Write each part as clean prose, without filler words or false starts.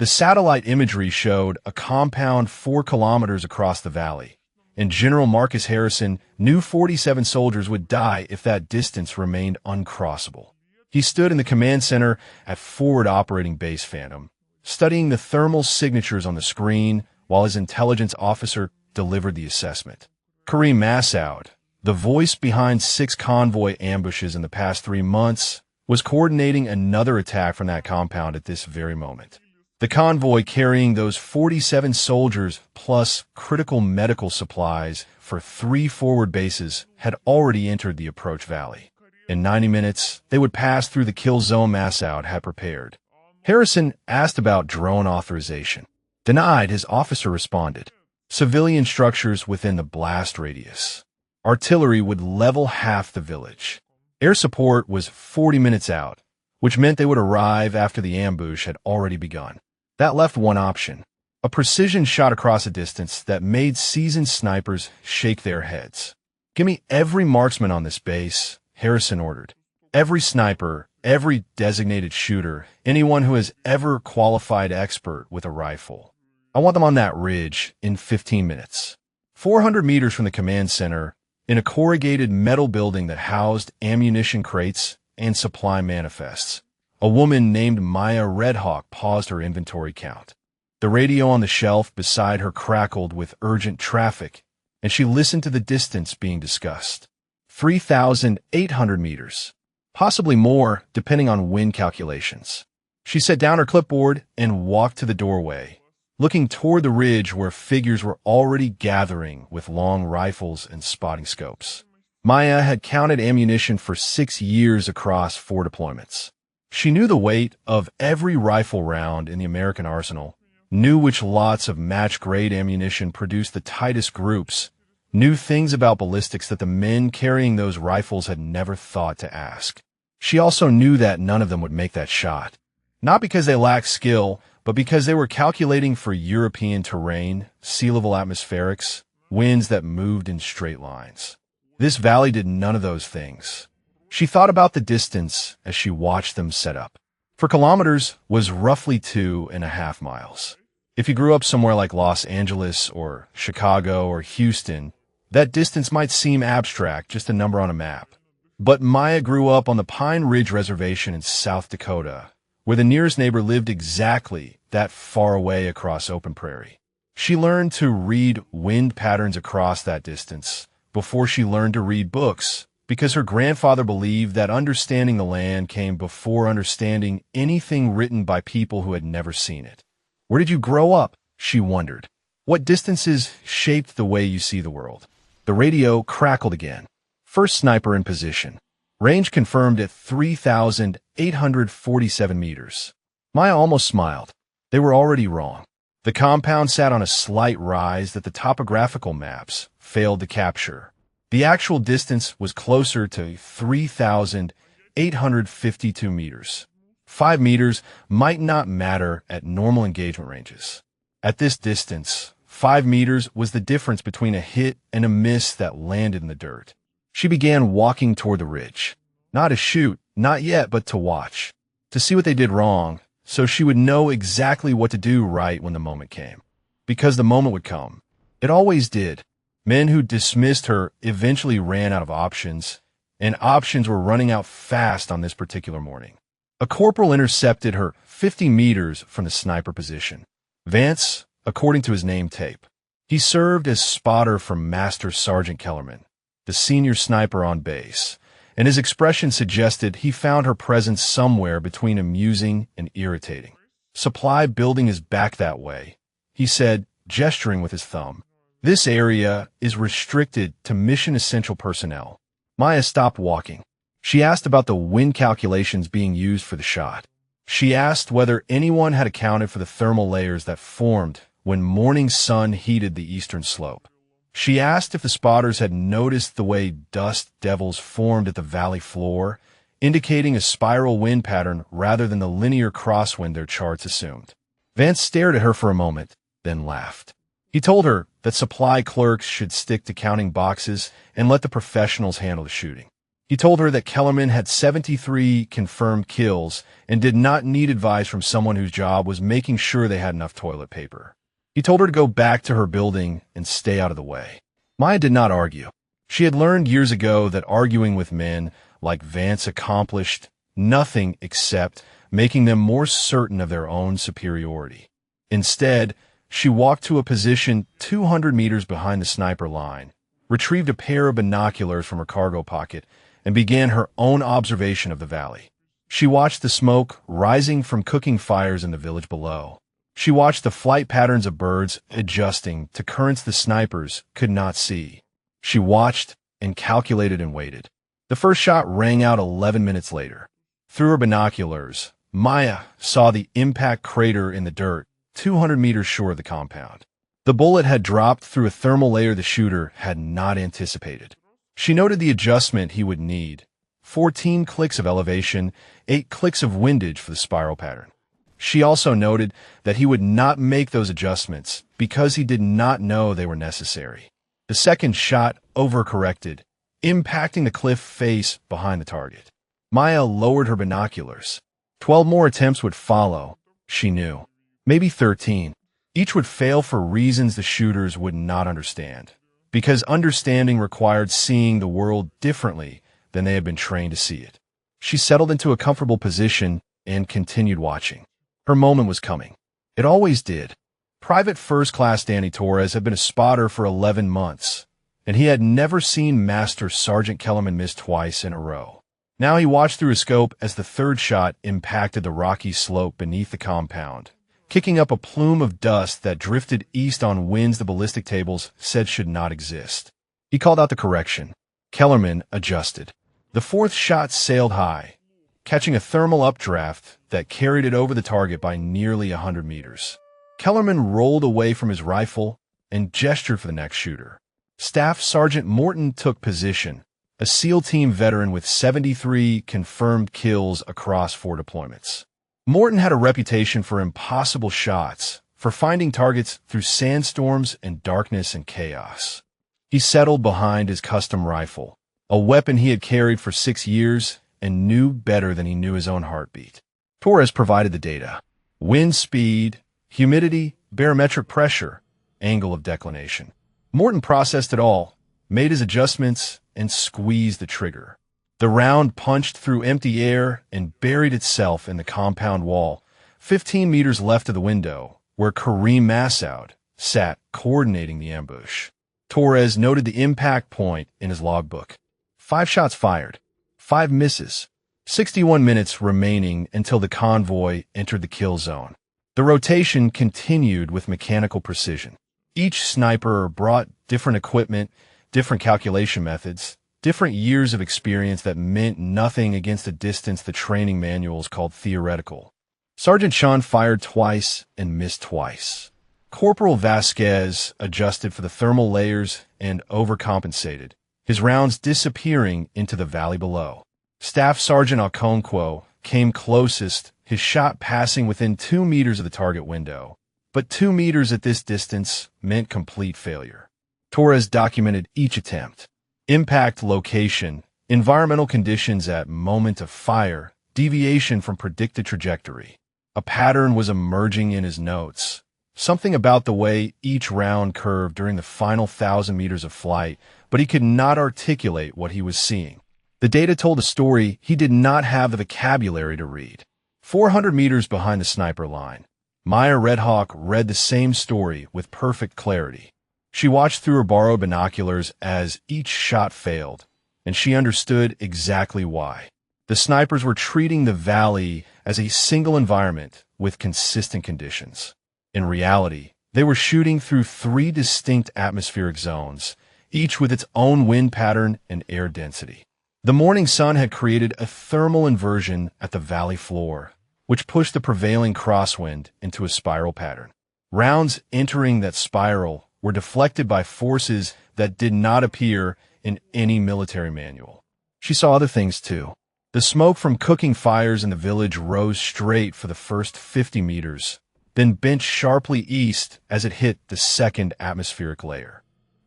The satellite imagery showed a compound 4 kilometers across the valley, and General Marcus Harrison knew 47 soldiers would die if that distance remained uncrossable. He stood in the command center at Forward Operating Base Phantom, studying the thermal signatures on the screen while his intelligence officer delivered the assessment. Kareem Massoud, the voice behind 6 convoy ambushes in the past 3 months, was coordinating another attack from that compound at this very moment. The convoy carrying those 47 soldiers plus critical medical supplies for 3 forward bases had already entered the approach valley. In 90 minutes, they would pass through the kill zone Massoud had prepared. Harrison asked about drone authorization. Denied, his officer responded. Civilian structures within the blast radius. Artillery would level half the village. Air support was 40 minutes out, which meant they would arrive after the ambush had already begun. That left one option, a precision shot across a distance that made seasoned snipers shake their heads. "Give me every marksman on this base," Harrison ordered. "Every sniper, every designated shooter, anyone who has ever qualified expert with a rifle. I want them on that ridge in 15 minutes." 400 meters from the command center, in a corrugated metal building that housed ammunition crates and supply manifests, a woman named Maya Redhawk paused her inventory count. The radio on the shelf beside her crackled with urgent traffic, and she listened to the distance being discussed. 3,800 meters. Possibly more, depending on wind calculations. She set down her clipboard and walked to the doorway, looking toward the ridge where figures were already gathering with long rifles and spotting scopes. Maya had counted ammunition for 6 years across 4 deployments. She knew the weight of every rifle round in the American arsenal, knew which lots of match-grade ammunition produced the tightest groups, knew things about ballistics that the men carrying those rifles had never thought to ask. She also knew that none of them would make that shot. Not because they lacked skill, but because they were calculating for European terrain, sea-level atmospherics, winds that moved in straight lines. This valley did none of those things. She thought about the distance as she watched them set up. 4 kilometers was roughly 2.5 miles. If you grew up somewhere like Los Angeles or Chicago or Houston, that distance might seem abstract, just a number on a map. But Maya grew up on the Pine Ridge Reservation in South Dakota, where the nearest neighbor lived exactly that far away across open prairie. She learned to read wind patterns across that distance before she learned to read books, because her grandfather believed that understanding the land came before understanding anything written by people who had never seen it. Where did you grow up? She wondered. What distances shaped the way you see the world? The radio crackled again. First sniper in position. Range confirmed at 3,847 meters. Maya almost smiled. They were already wrong. The compound sat on a slight rise that the topographical maps failed to capture. The actual distance was closer to 3,852 meters. 5 meters might not matter at normal engagement ranges. At this distance, 5 meters was the difference between a hit and a miss that landed in the dirt. She began walking toward the ridge. Not to shoot, not yet, but to watch. To see what they did wrong, so she would know exactly what to do right when the moment came. Because the moment would come. It always did. Men who dismissed her eventually ran out of options, and options were running out fast on this particular morning. A corporal intercepted her 50 meters from the sniper position. Vance, according to his name tape. He served as spotter for Master Sergeant Kellerman, the senior sniper on base, and his expression suggested he found her presence somewhere between amusing and irritating. "Supply building is back that way," he said, gesturing with his thumb. "This area is restricted to mission-essential personnel." Maya stopped walking. She asked about the wind calculations being used for the shot. She asked whether anyone had accounted for the thermal layers that formed when morning sun heated the eastern slope. She asked if the spotters had noticed the way dust devils formed at the valley floor, indicating a spiral wind pattern rather than the linear crosswind their charts assumed. Vance stared at her for a moment, then laughed. He told her that supply clerks should stick to counting boxes and let the professionals handle the shooting. He told her that Kellerman had 73 confirmed kills and did not need advice from someone whose job was making sure they had enough toilet paper. He told her to go back to her building and stay out of the way. Maya did not argue. She had learned years ago that arguing with men like Vance accomplished nothing except making them more certain of their own superiority. Instead, she walked to a position 200 meters behind the sniper line, retrieved a pair of binoculars from her cargo pocket, and began her own observation of the valley. She watched the smoke rising from cooking fires in the village below. She watched the flight patterns of birds adjusting to currents the snipers could not see. She watched and calculated and waited. The first shot rang out 11 minutes later. Through her binoculars, Maya saw the impact crater in the dirt 200 meters short of the compound. The bullet had dropped through a thermal layer the shooter had not anticipated. She noted the adjustment he would need: 14 clicks of elevation, 8 clicks of windage for the spiral pattern. She also noted that he would not make those adjustments because he did not know they were necessary. The second shot overcorrected, impacting the cliff face behind the target. Maya lowered her binoculars. 12 more attempts would follow, she knew. Maybe 13. Each would fail for reasons the shooters would not understand, because understanding required seeing the world differently than they had been trained to see it. She settled into a comfortable position and continued watching. Her moment was coming. It always did. Private First Class Danny Torres had been a spotter for 11 months, and he had never seen Master Sergeant Kellerman miss twice in a row. Now he watched through his scope as the third shot impacted the rocky slope beneath the compound, kicking up a plume of dust that drifted east on winds the ballistic tables said should not exist. He called out the correction. Kellerman adjusted. The fourth shot sailed high, catching a thermal updraft that carried it over the target by nearly 100 meters. Kellerman rolled away from his rifle and gestured for the next shooter. Staff Sergeant Morton took position, a SEAL team veteran with 73 confirmed kills across 4 deployments. Morton had a reputation for impossible shots, for finding targets through sandstorms and darkness and chaos. He settled behind his custom rifle, a weapon he had carried for 6 years and knew better than he knew his own heartbeat. Torres provided the data: wind speed, humidity, barometric pressure, angle of declination. Morton processed it all, made his adjustments, and squeezed the trigger. The round punched through empty air and buried itself in the compound wall, 15 meters left of the window, where Kareem Massoud sat coordinating the ambush. Torres noted the impact point in his logbook. 5 shots fired, 5 misses, 61 minutes remaining until the convoy entered the kill zone. The rotation continued with mechanical precision. Each sniper brought different equipment, different calculation methods, different years of experience that meant nothing against a distance the training manuals called theoretical. Sergeant Sean fired twice and missed twice. Corporal Vasquez adjusted for the thermal layers and overcompensated, his rounds disappearing into the valley below. Staff Sergeant Okonkwo came closest, his shot passing within 2 meters of the target window. But 2 meters at this distance meant complete failure. Torres documented each attempt: impact location, environmental conditions at moment of fire, deviation from predicted trajectory. A pattern was emerging in his notes. Something about the way each round curved during the final 1,000 meters of flight, but he could not articulate what he was seeing. The data told a story he did not have the vocabulary to read. 400 meters behind the sniper line, Maya Redhawk read the same story with perfect clarity. She watched through her borrowed binoculars as each shot failed, and she understood exactly why. The snipers were treating the valley as a single environment with consistent conditions. In reality, they were shooting through 3 distinct atmospheric zones, each with its own wind pattern and air density. The morning sun had created a thermal inversion at the valley floor, which pushed the prevailing crosswind into a spiral pattern. Rounds entering that spiral were deflected by forces that did not appear in any military manual. She saw other things too. The smoke from cooking fires in the village rose straight for the first 50 meters, then bent sharply east as it hit the second atmospheric layer.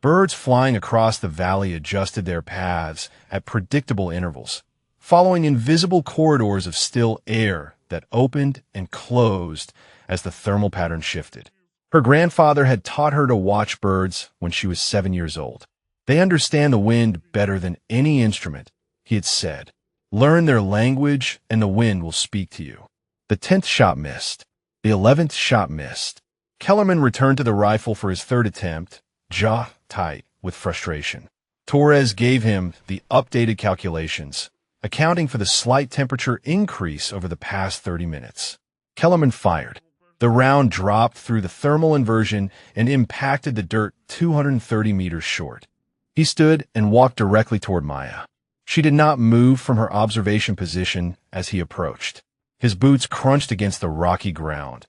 Birds flying across the valley adjusted their paths at predictable intervals, following invisible corridors of still air that opened and closed as the thermal pattern shifted. Her grandfather had taught her to watch birds when she was 7 years old. They understand the wind better than any instrument, he had said. Learn their language and the wind will speak to you. The 10th shot missed. The 11th shot missed. Kellerman returned to the rifle for his third attempt, jaw tight with frustration. Torres gave him the updated calculations, accounting for the slight temperature increase over the past 30 minutes. Kellerman fired. The round dropped through the thermal inversion and impacted the dirt 230 meters short. He stood and walked directly toward Maya. She did not move from her observation position as he approached. His boots crunched against the rocky ground,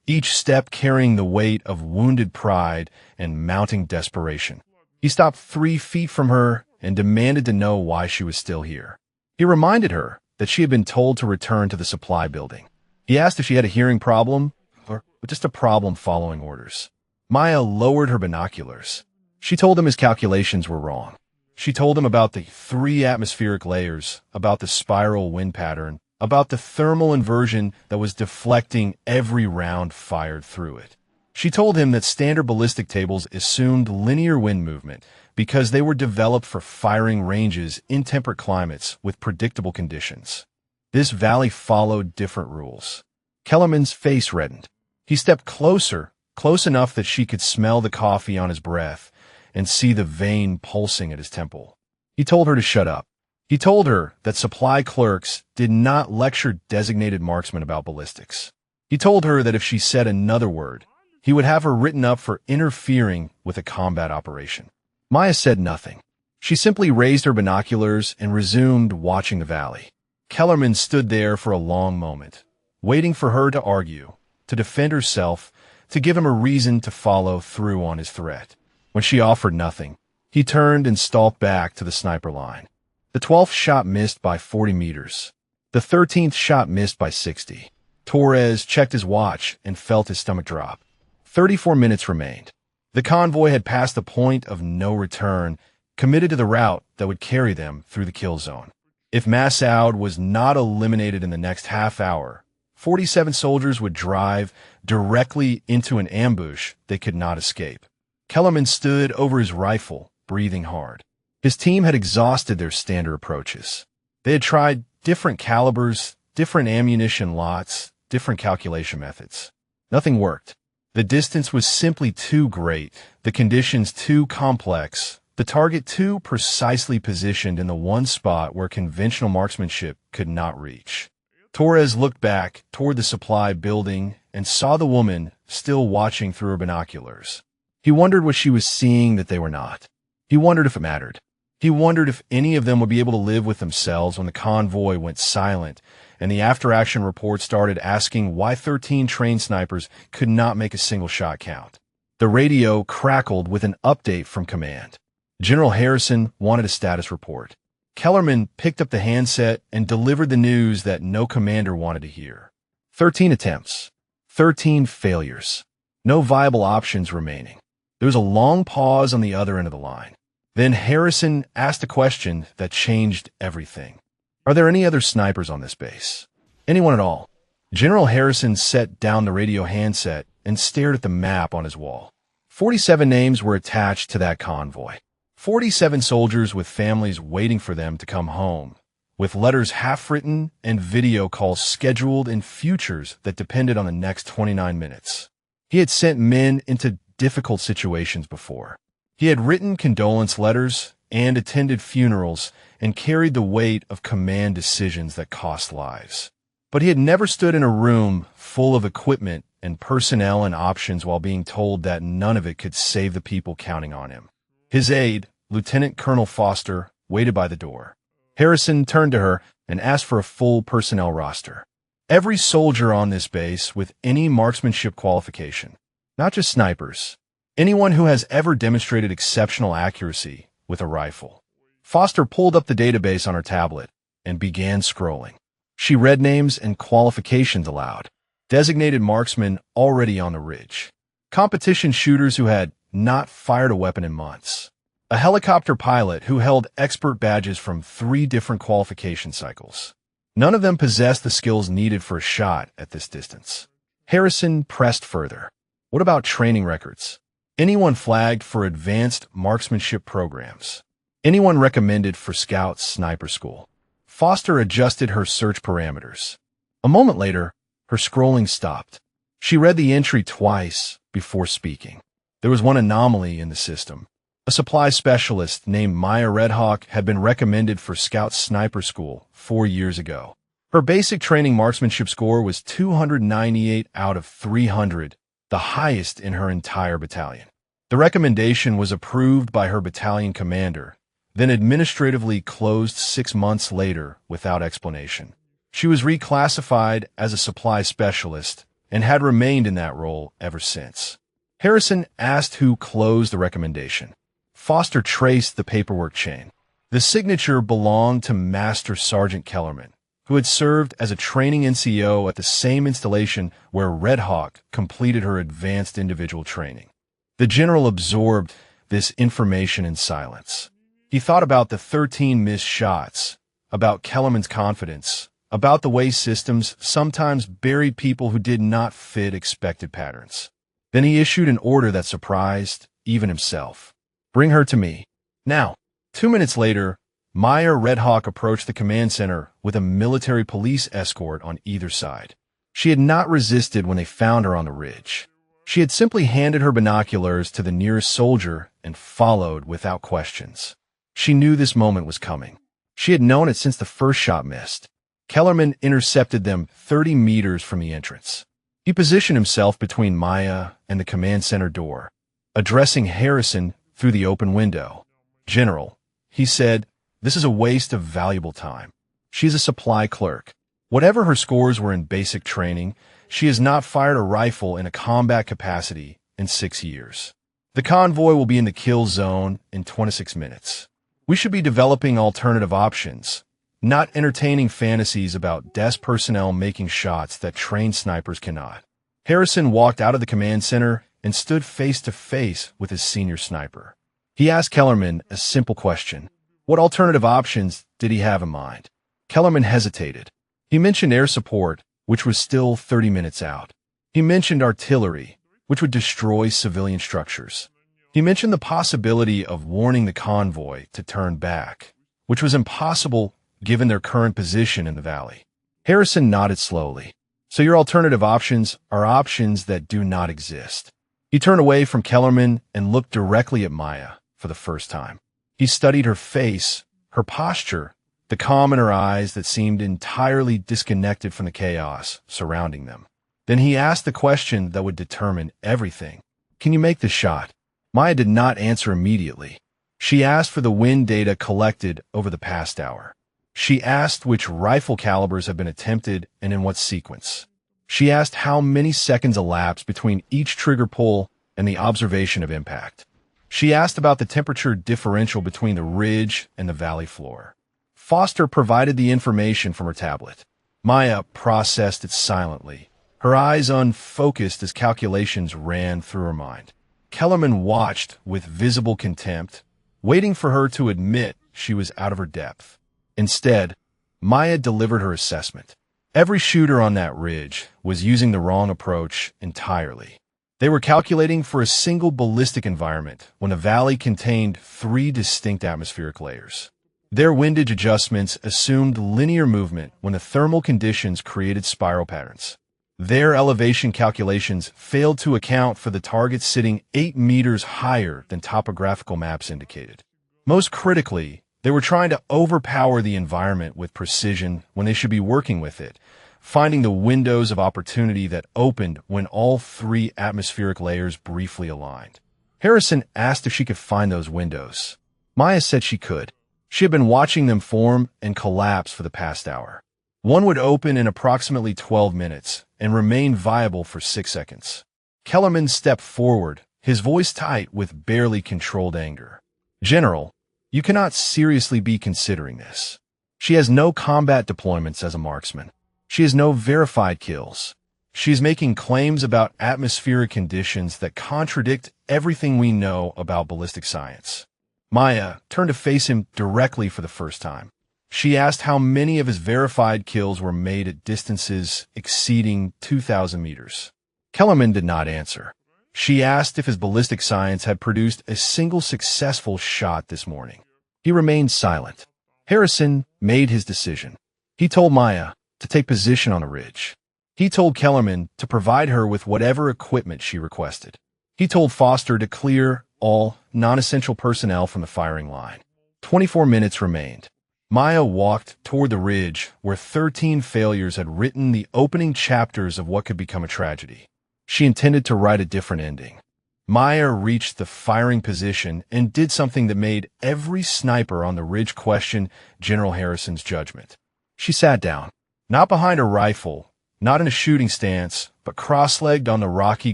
each step carrying the weight of wounded pride and mounting desperation. He stopped 3 feet from her and demanded to know why she was still here. He reminded her that she had been told to return to the supply building. He asked if she had a hearing problem or just a problem following orders. Maya lowered her binoculars. She told him his calculations were wrong. She told him about the 3 atmospheric layers, about the spiral wind pattern, about the thermal inversion that was deflecting every round fired through it. She told him that standard ballistic tables assumed linear wind movement because they were developed for firing ranges in temperate climates with predictable conditions. This valley followed different rules. Kellerman's face reddened. He stepped closer, close enough that she could smell the coffee on his breath and see the vein pulsing at his temple. He told her to shut up. He told her that supply clerks did not lecture designated marksmen about ballistics. He told her that if she said another word, he would have her written up for interfering with a combat operation. Maya said nothing. She simply raised her binoculars and resumed watching the valley. Kellerman stood there for a long moment, waiting for her to argue, to defend herself, to give him a reason to follow through on his threat. When she offered nothing, he turned and stalked back to the sniper line. The 12th shot missed by 40 meters. The 13th shot missed by 60. Torres checked his watch and felt his stomach drop. 34 minutes remained. The convoy had passed the point of no return, committed to the route that would carry them through the kill zone. If Massoud was not eliminated in the next half hour, 47 soldiers would drive directly into an ambush they could not escape. Kellerman stood over his rifle, breathing hard. His team had exhausted their standard approaches. They had tried different calibers, different ammunition lots, different calculation methods. Nothing worked. The distance was simply too great, the conditions too complex, the target too precisely positioned in the one spot where conventional marksmanship could not reach. Torres looked back toward the supply building and saw the woman still watching through her binoculars. He wondered what she was seeing that they were not. He wondered if it mattered. He wondered if any of them would be able to live with themselves when the convoy went silent and the after-action report started asking why 13 trained snipers could not make a single shot count. The radio crackled with an update from command. General Harrison wanted a status report. Kellerman picked up the handset and delivered the news that no commander wanted to hear. 13 attempts. 13 failures. No viable options remaining. There was a long pause on the other end of the line. Then Harrison asked a question that changed everything. Are there any other snipers on this base? Anyone at all? General Harrison set down the radio handset and stared at the map on his wall. 47 names were attached to that convoy. 47 soldiers with families waiting for them to come home, with letters half-written and video calls scheduled in futures that depended on the next 29 minutes. He had sent men into difficult situations before. He had written condolence letters and attended funerals and carried the weight of command decisions that cost lives. But he had never stood in a room full of equipment and personnel and options while being told that none of it could save the people counting on him. His aide, Lieutenant Colonel Foster, waited by the door. Harrison turned to her and asked for a full personnel roster. Every soldier on this base with any marksmanship qualification, not just snipers, anyone who has ever demonstrated exceptional accuracy with a rifle. Foster pulled up the database on her tablet and began scrolling. She read names and qualifications aloud. Designated marksmen already on the ridge. Competition shooters who had not fired a weapon in months. A helicopter pilot who held expert badges from 3 different qualification cycles. None of them possessed the skills needed for a shot at this distance. Harrison pressed further. What about training records? Anyone flagged for advanced marksmanship programs? Anyone recommended for Scout Sniper School? Foster adjusted her search parameters. A moment later, her scrolling stopped. She read the entry twice before speaking. There was one anomaly in the system. A supply specialist named Maya Redhawk had been recommended for Scout Sniper School 4 years ago. Her basic training marksmanship score was 298 out of 300, the highest in her entire battalion. The recommendation was approved by her battalion commander, then administratively closed 6 months later without explanation. She was reclassified as a supply specialist and had remained in that role ever since. Harrison asked who closed the recommendation. Foster traced the paperwork chain. The signature belonged to Master Sergeant Kellerman, who had served as a training NCO at the same installation where Redhawk completed her advanced individual training. The general absorbed this information in silence. He thought about the 13 missed shots, about Kellerman's confidence, about the way systems sometimes buried people who did not fit expected patterns. Then he issued an order that surprised even himself. Bring her to me. Now. 2 minutes later, Maya Redhawk approached the command center with a military police escort on either side. She had not resisted when they found her on the ridge. She had simply handed her binoculars to the nearest soldier and followed without questions. She knew this moment was coming. She had known it since the first shot missed. Kellerman intercepted them 30 meters from the entrance. He positioned himself between Maya and the command center door, addressing Harrison through the open window. "General," he said, "this is a waste of valuable time. She is a supply clerk. Whatever her scores were in basic training, she has not fired a rifle in a combat capacity in 6 years. The convoy will be in the kill zone in 26 minutes. We should be developing alternative options, not entertaining fantasies about desk personnel making shots that trained snipers cannot." Harrison walked out of the command center and stood face to face with his senior sniper. He asked Kellerman a simple question. What alternative options did he have in mind? Kellerman hesitated. He mentioned air support, which was still 30 minutes out. He mentioned artillery, which would destroy civilian structures. He mentioned the possibility of warning the convoy to turn back, which was impossible given their current position in the valley. Harrison nodded slowly. So your alternative options are options that do not exist. He turned away from Kellerman and looked directly at Maya for the first time. He studied her face, her posture, the calm in her eyes that seemed entirely disconnected from the chaos surrounding them. Then he asked the question that would determine everything. Can you make the shot? Maya did not answer immediately. She asked for the wind data collected over the past hour. She asked which rifle calibers have been attempted and in what sequence. She asked how many seconds elapsed between each trigger pull and the observation of impact. She asked about the temperature differential between the ridge and the valley floor. Foster provided the information from her tablet. Maya processed it silently, her eyes unfocused as calculations ran through her mind. Kellerman watched with visible contempt, waiting for her to admit she was out of her depth. Instead, Maya delivered her assessment. Every shooter on that ridge was using the wrong approach entirely. They were calculating for a single ballistic environment when the valley contained 3 distinct atmospheric layers. Their windage adjustments assumed linear movement when the thermal conditions created spiral patterns. Their elevation calculations failed to account for the target sitting 8 meters higher than topographical maps indicated. Most critically, they were trying to overpower the environment with precision when they should be working with it, finding the windows of opportunity that opened when all 3 atmospheric layers briefly aligned. Harrison asked if she could find those windows. Maya said she could. She had been watching them form and collapse for the past hour. One would open in approximately 12 minutes and remain viable for 6 seconds. Kellerman stepped forward, his voice tight with barely controlled anger. "General, you cannot seriously be considering this. She has no combat deployments as a marksman. She has no verified kills. She's making claims about atmospheric conditions that contradict everything we know about ballistic science. Maya turned to face him directly for the first time. She asked how many of his verified kills were made at distances exceeding 2,000 meters. Kellerman did not answer. She asked if his ballistic science had produced a single successful shot this morning. He remained silent. Harrison made his decision. He told Maya to take position on the ridge. He told Kellerman to provide her with whatever equipment she requested. He told Foster to clear all non-essential personnel from the firing line. 24 minutes remained. Maya walked toward the ridge where 13 failures had written the opening chapters of what could become a tragedy. She intended to write a different ending. Maya reached the firing position and did something that made every sniper on the ridge question General Harrison's judgment. She sat down, not behind her rifle, not in a shooting stance, but cross-legged on the rocky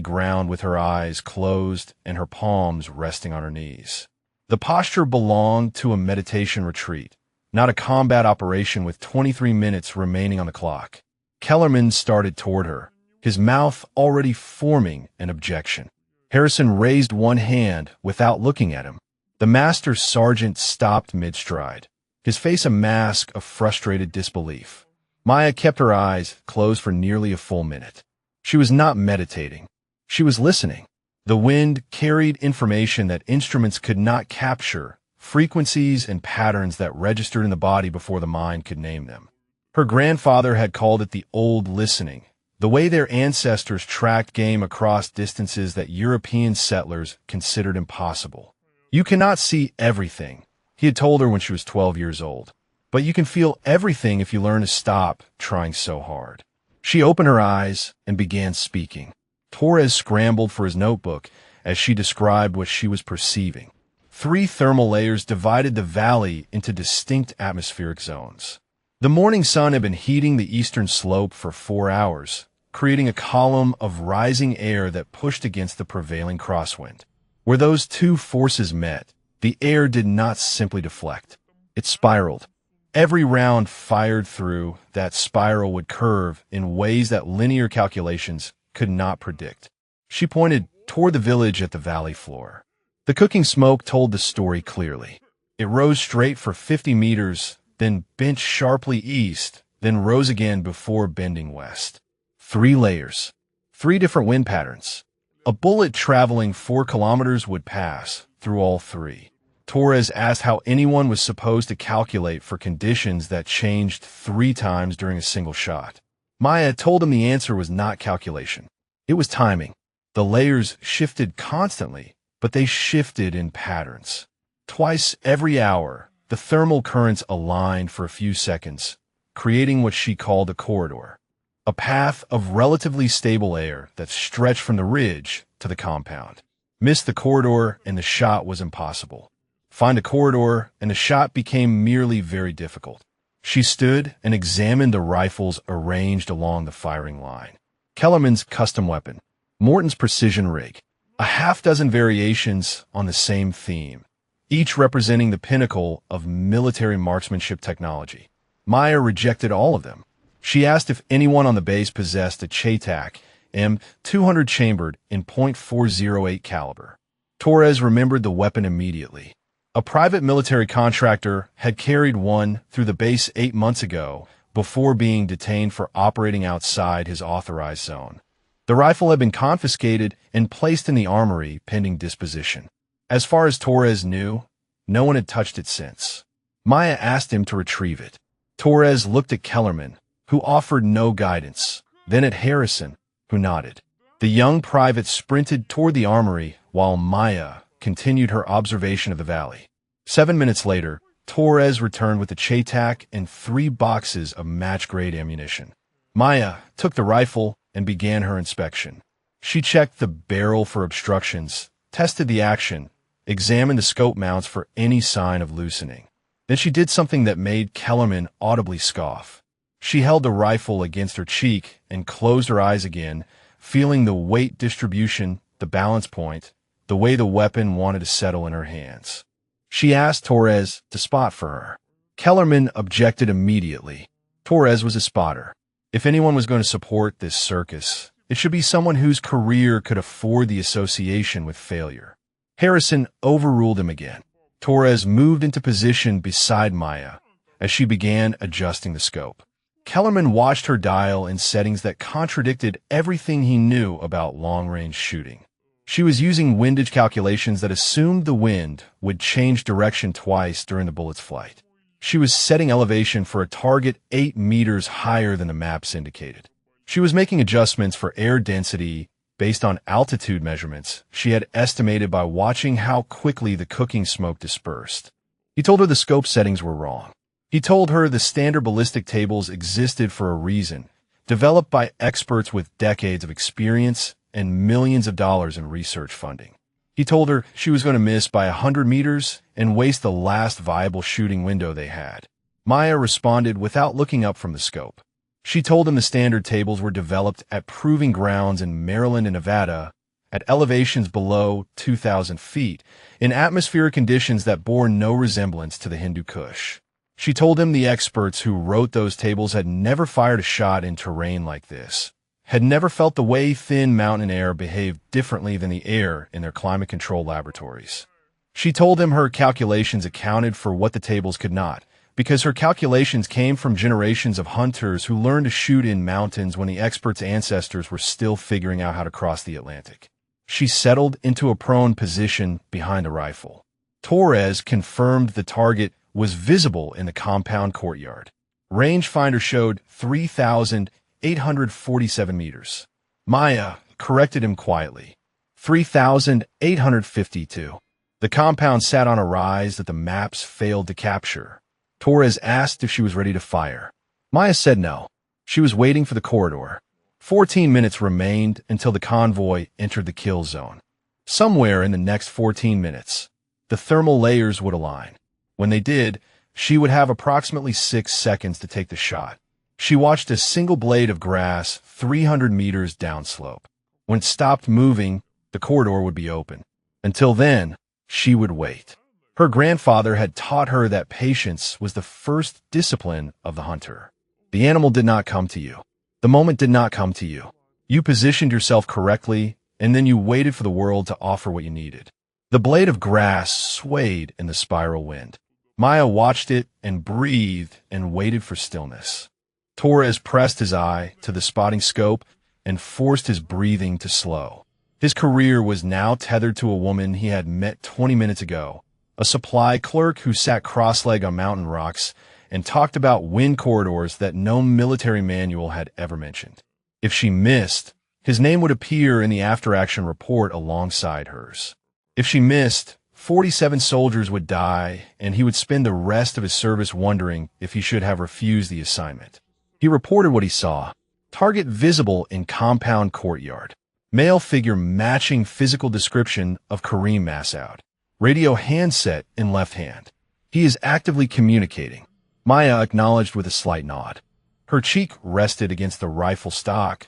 ground with her eyes closed and her palms resting on her knees. The posture belonged to a meditation retreat, not a combat operation with 23 minutes remaining on the clock. Kellerman started toward her, his mouth already forming an objection. Harrison raised one hand without looking at him. The master sergeant stopped mid-stride, his face a mask of frustrated disbelief. Maya kept her eyes closed for nearly a full minute. She was not meditating. She was listening. The wind carried information that instruments could not capture, frequencies and patterns that registered in the body before the mind could name them. Her grandfather had called it the old listening, the way their ancestors tracked game across distances that European settlers considered impossible. You cannot see everything, he had told her when she was 12 years old, but you can feel everything if you learn to stop trying so hard. She opened her eyes and began speaking. Torres scrambled for his notebook as she described what she was perceiving. 3 thermal layers divided the valley into distinct atmospheric zones. The morning sun had been heating the eastern slope for 4 hours, creating a column of rising air that pushed against the prevailing crosswind. Where those two forces met, the air did not simply deflect. It spiraled. Every round fired through that spiral would curve in ways that linear calculations could not predict. She pointed toward the village at the valley floor. The cooking smoke told the story clearly. It rose straight for 50 meters, then bent sharply east, then rose again before bending west. 3 layers. 3 different wind patterns. A bullet traveling 4 kilometers would pass through all 3. Torres asked how anyone was supposed to calculate for conditions that changed 3 times during a single shot. Maya told him the answer was not calculation. It was timing. The layers shifted constantly, but they shifted in patterns. Twice every hour, the thermal currents aligned for a few seconds, creating what she called a corridor, a path of relatively stable air that stretched from the ridge to the compound. Miss the corridor and the shot was impossible. Find a corridor and the shot became merely very difficult. She stood and examined the rifles arranged along the firing line. Kellerman's custom weapon, Morton's precision rig, a half-dozen variations on the same theme, each representing the pinnacle of military marksmanship technology. Maya rejected all of them. She asked if anyone on the base possessed a Chaytak M200 chambered in .408 caliber. Torres remembered the weapon immediately. A private military contractor had carried one through the base 8 months ago before being detained for operating outside his authorized zone. The rifle had been confiscated and placed in the armory pending disposition. As far as Torres knew, no one had touched it since. Maya asked him to retrieve it. Torres looked at Kellerman, who offered no guidance, then at Harrison, who nodded. The young private sprinted toward the armory while Maya continued her observation of the valley. 7 minutes later, Torres returned with a Chaytak and 3 boxes of match-grade ammunition. Maya took the rifle and began her inspection. She checked the barrel for obstructions, tested the action, examined the scope mounts for any sign of loosening. Then she did something that made Kellerman audibly scoff. She held the rifle against her cheek and closed her eyes again, feeling the weight distribution, the balance point, the way the weapon wanted to settle in her hands. She asked Torres to spot for her. Kellerman objected immediately. Torres was a spotter. If anyone was going to support this circus, It should be someone whose career could afford the association with failure. Harrison overruled him again. Torres moved into position beside Maya as she began adjusting the scope. Kellerman watched her dial in settings that contradicted everything he knew about long-range shooting. She was using windage calculations that assumed the wind would change direction twice during the bullet's flight. She was setting elevation for a target 8 meters higher than the maps indicated. She was making adjustments for air density based on altitude measurements she had estimated by watching how quickly the cooking smoke dispersed. He told her the scope settings were wrong. He told her the standard ballistic tables existed for a reason, developed by experts with decades of experience and millions of dollars in research funding. He told her she was going to miss by 100 meters and waste the last viable shooting window they had. Maya responded without looking up from the scope. She told him the standard tables were developed at proving grounds in Maryland and Nevada at elevations below 2,000 feet in atmospheric conditions that bore no resemblance to the Hindu Kush. She told him the experts who wrote those tables had never fired a shot in terrain like this, had never felt the way thin mountain air behaved differently than the air in their climate control laboratories. She told him her calculations accounted for what the tables could not, because her calculations came from generations of hunters who learned to shoot in mountains when the experts' ancestors were still figuring out how to cross the Atlantic. She settled into a prone position behind the rifle. Torres confirmed the target was visible in the compound courtyard. Rangefinder showed 3,847 meters. Maya corrected him quietly. 3,852. The compound sat on a rise that the maps failed to capture. Torres asked if she was ready to fire. Maya said no. She was waiting for the corridor. 14 minutes remained until the convoy entered the kill zone. Somewhere in the next 14 minutes, the thermal layers would align. When they did, she would have approximately 6 seconds to take the shot. She watched a single blade of grass 300 meters downslope. When it stopped moving, the corridor would be open. Until then, she would wait. Her grandfather had taught her that patience was the first discipline of the hunter. The animal did not come to you. The moment did not come to you. You positioned yourself correctly, and then you waited for the world to offer what you needed. The blade of grass swayed in the spiral wind. Maya watched it and breathed and waited for stillness. Torres pressed his eye to the spotting scope and forced his breathing to slow. His career was now tethered to a woman he had met 20 minutes ago, a supply clerk who sat cross-legged on mountain rocks and talked about wind corridors that no military manual had ever mentioned. If she missed, his name would appear in the after-action report alongside hers. If she missed, 47 soldiers would die, and he would spend the rest of his service wondering if he should have refused the assignment. He reported what he saw. Target visible in compound courtyard. Male figure matching physical description of Kareem Massoud. Radio handset in left hand. He is actively communicating. Maya acknowledged with a slight nod. Her cheek rested against the rifle stock.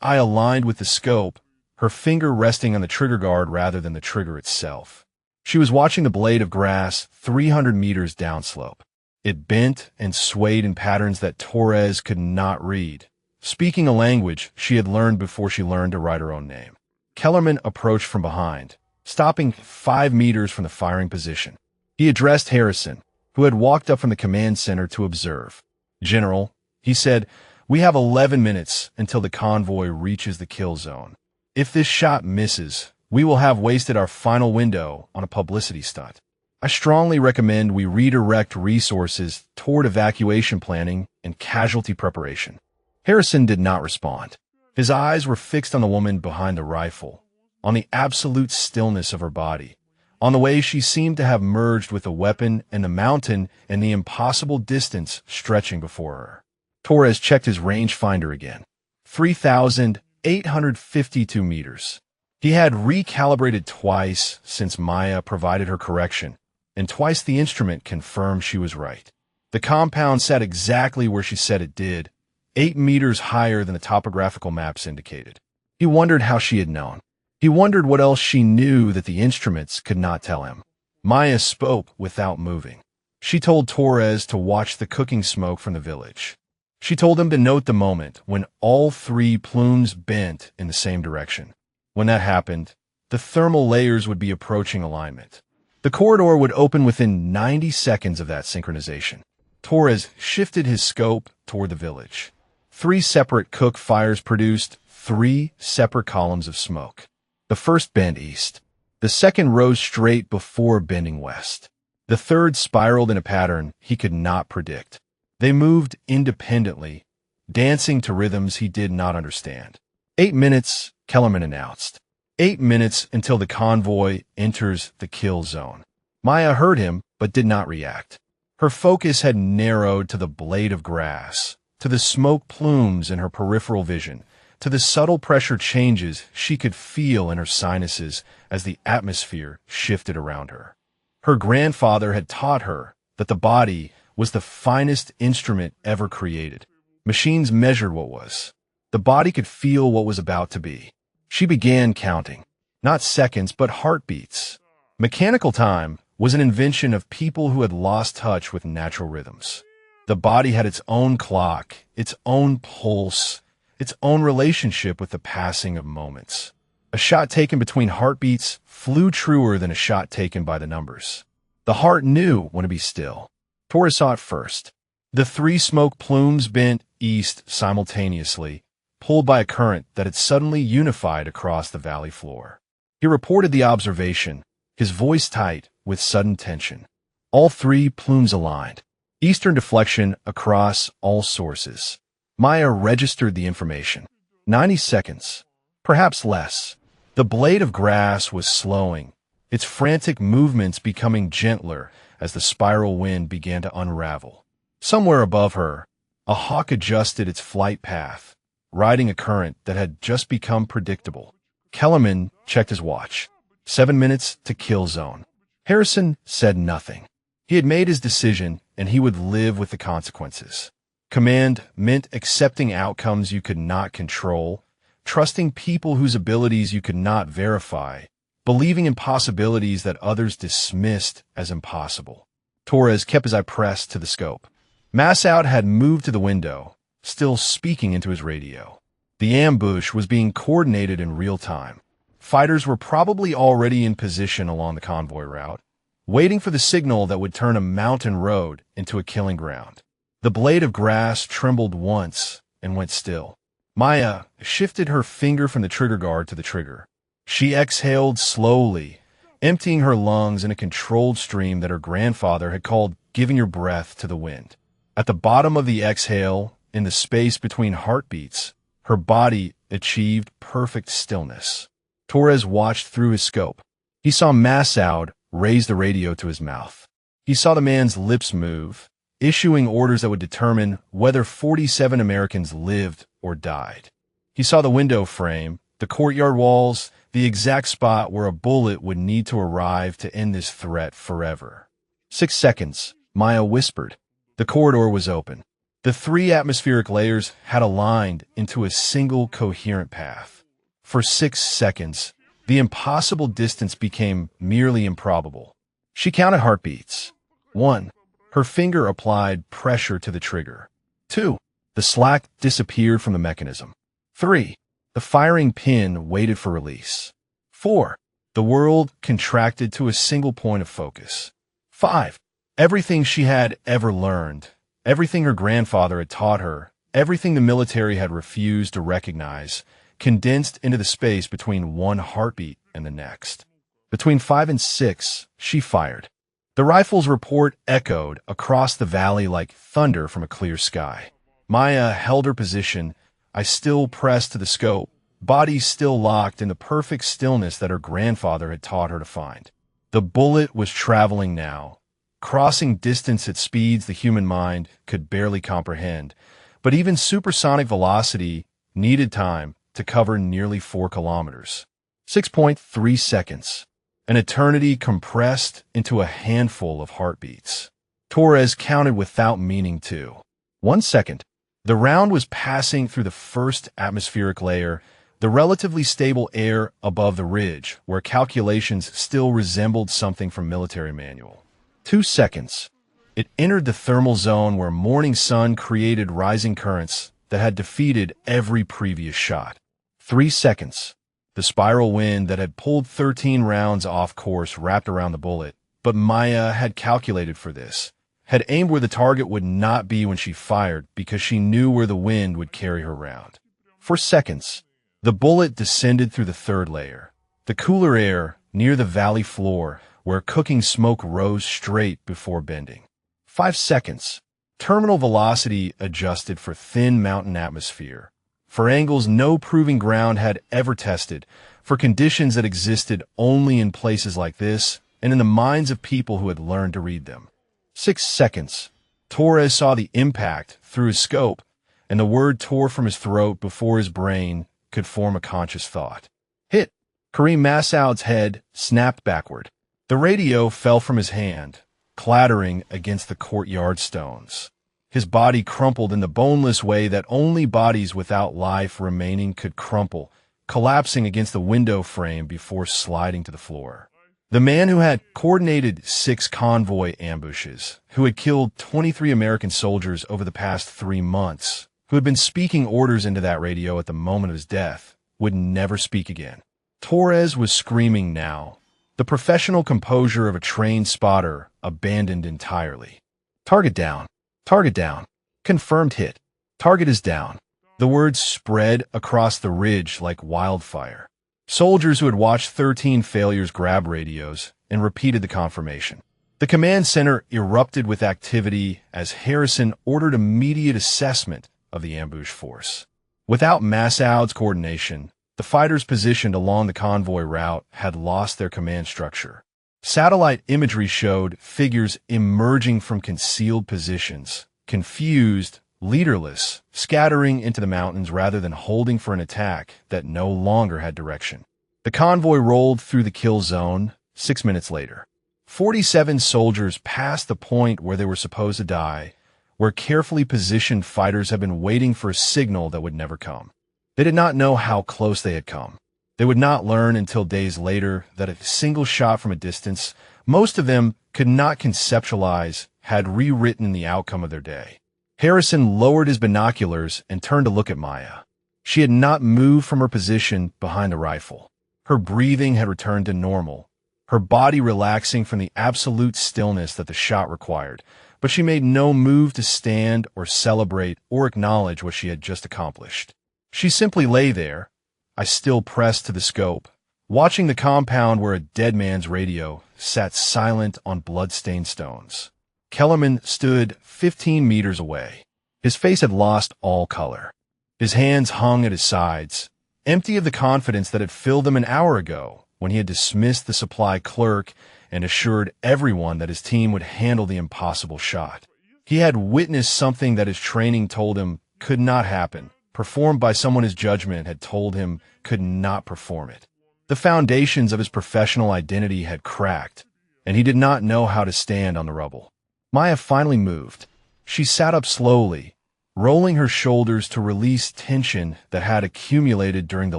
Eye aligned with the scope, her finger resting on the trigger guard rather than the trigger itself. She was watching the blade of grass 300 meters downslope. It bent and swayed in patterns that Torres could not read, speaking a language she had learned before she learned to write her own name. Kellerman approached from behind, stopping 5 meters from the firing position. He addressed Harrison, who had walked up from the command center to observe. "General," he said, "we have 11 minutes until the convoy reaches the kill zone. If this shot misses, we will have wasted our final window on a publicity stunt. I strongly recommend we redirect resources toward evacuation planning and casualty preparation." Harrison did not respond. His eyes were fixed on the woman behind the rifle, on the absolute stillness of her body, on the way she seemed to have merged with the weapon and the mountain and the impossible distance stretching before her. Torres checked his rangefinder again. 3,852 meters. He had recalibrated twice since Maya provided her correction, and twice the instrument confirmed she was right. The compound sat exactly where she said it did, 8 meters higher than the topographical maps indicated. He wondered how she had known. He wondered what else she knew that the instruments could not tell him. Maya spoke without moving. She told Torres to watch the cooking smoke from the village. She told him to note the moment when all three plumes bent in the same direction. When that happened, the thermal layers would be approaching alignment. The corridor would open within 90 seconds of that synchronization. Torres shifted his scope toward the village. 3 separate cook fires produced 3 separate columns of smoke. The first bent east. The second rose straight before bending west. The third spiraled in a pattern he could not predict. They moved independently, dancing to rhythms he did not understand. 8 minutes, Kellerman announced. 8 minutes until the convoy enters the kill zone. Maya heard him, but did not react. Her focus had narrowed to the blade of grass, to the smoke plumes in her peripheral vision, to the subtle pressure changes she could feel in her sinuses as the atmosphere shifted around her. Her grandfather had taught her that the body was the finest instrument ever created. Machines measured what was. The body could feel what was about to be. She began counting, not seconds, but heartbeats. Mechanical time was an invention of people who had lost touch with natural rhythms. The body had its own clock, its own pulse, its own relationship with the passing of moments. A shot taken between heartbeats flew truer than a shot taken by the numbers. The heart knew when to be still. Torres saw it first. The 3 smoke plumes bent east simultaneously, pulled by a current that had suddenly unified across the valley floor. He reported the observation, his voice tight with sudden tension. All 3 plumes aligned. Eastern deflection across all sources. Maya registered the information. 90 seconds, perhaps less. The blade of grass was slowing, its frantic movements becoming gentler as the spiral wind began to unravel. Somewhere above her, a hawk adjusted its flight path, riding a current that had just become predictable. Kellerman checked his watch. 7 minutes to kill zone. Harrison said nothing. He had made his decision, and he would live with the consequences. Command meant accepting outcomes you could not control, trusting people whose abilities you could not verify, believing in possibilities that others dismissed as impossible. Torres kept his eye pressed to the scope. Massoud had moved to the window, still speaking into his radio. The ambush was being coordinated in real time. Fighters were probably already in position along the convoy route, waiting for the signal that would turn a mountain road into a killing ground. The blade of grass trembled once and went still. Maya shifted her finger from the trigger guard to the trigger. She exhaled slowly, emptying her lungs in a controlled stream that her grandfather had called giving your breath to the wind. At the bottom of the exhale, in the space between heartbeats, her body achieved perfect stillness. Torres watched through his scope. He saw Massoud raise the radio to his mouth. He saw the man's lips move, issuing orders that would determine whether 47 Americans lived or died. He saw the window frame, the courtyard walls, the exact spot where a bullet would need to arrive to end this threat forever. 6 seconds, Maya whispered. The corridor was open. The 3 atmospheric layers had aligned into a single coherent path. For 6 seconds, the impossible distance became merely improbable. She counted heartbeats. 1. Her finger applied pressure to the trigger. 2. The slack disappeared from the mechanism. 3. The firing pin waited for release. 4. The world contracted to a single point of focus. 5. Everything she had ever learned, everything her grandfather had taught her, everything the military had refused to recognize, condensed into the space between one heartbeat and the next. Between 5 and 6, she fired. The rifle's report echoed across the valley like thunder from a clear sky. Maya held her position, eyes still pressed to the scope, body still locked in the perfect stillness that her grandfather had taught her to find. The bullet was traveling now, crossing distance at speeds the human mind could barely comprehend, but even supersonic velocity needed time to cover nearly 4 kilometers. 6.3 seconds. An eternity compressed into a handful of heartbeats. Torres counted without meaning to. 1 second. The round was passing through the first atmospheric layer, the relatively stable air above the ridge, where calculations still resembled something from military manual. 2 seconds. It entered the thermal zone where morning sun created rising currents that had defeated every previous shot. 3 seconds. The spiral wind that had pulled 13 rounds off course wrapped around the bullet, but Maya had calculated for this, had aimed where the target would not be when she fired because she knew where the wind would carry her round. For seconds, the bullet descended through the third layer, the cooler air near the valley floor where cooking smoke rose straight before bending. 5 seconds. Terminal velocity adjusted for thin mountain atmosphere, for angles no proving ground had ever tested, for conditions that existed only in places like this and in the minds of people who had learned to read them. 6 seconds. Torres saw the impact through his scope, and the word tore from his throat before his brain could form a conscious thought. Hit. Karim Massoud's head snapped backward. The radio fell from his hand, clattering against the courtyard stones. His body crumpled in the boneless way that only bodies without life remaining could crumple, collapsing against the window frame before sliding to the floor. The man who had coordinated 6 convoy ambushes, who had killed 23 American soldiers over the past 3 months, who had been speaking orders into that radio at the moment of his death, would never speak again. Torres was screaming now, the professional composure of a trained spotter abandoned entirely. Target down. Target down. Confirmed hit. Target is down. The words spread across the ridge like wildfire. Soldiers who had watched 13 failures grabbed radios and repeated the confirmation. The command center erupted with activity as Harrison ordered immediate assessment of the ambush force. Without Massoud's coordination, the fighters positioned along the convoy route had lost their command structure. Satellite imagery showed figures emerging from concealed positions, confused, leaderless, scattering into the mountains rather than holding for an attack that no longer had direction. The convoy rolled through the kill zone 6 minutes later. 47 soldiers passed the point where they were supposed to die, where carefully positioned fighters had been waiting for a signal that would never come. They did not know how close they had come. They would not learn until days later that a single shot from a distance, most of them could not conceptualize, had rewritten the outcome of their day. Harrison lowered his binoculars and turned to look at Maya. She had not moved from her position behind the rifle. Her breathing had returned to normal, her body relaxing from the absolute stillness that the shot required, but she made no move to stand or celebrate or acknowledge what she had just accomplished. She simply lay there, eyes still pressed to the scope, watching the compound where a dead man's radio sat silent on blood-stained stones. Kellerman stood 15 meters away. His face had lost all color. His hands hung at his sides, empty of the confidence that had filled them an hour ago when he had dismissed the supply clerk and assured everyone that his team would handle the impossible shot. He had witnessed something that his training told him could not happen, performed by someone his judgment had told him could not perform it. The foundations of his professional identity had cracked, and he did not know how to stand on the rubble. Maya finally moved. She sat up slowly, rolling her shoulders to release tension that had accumulated during the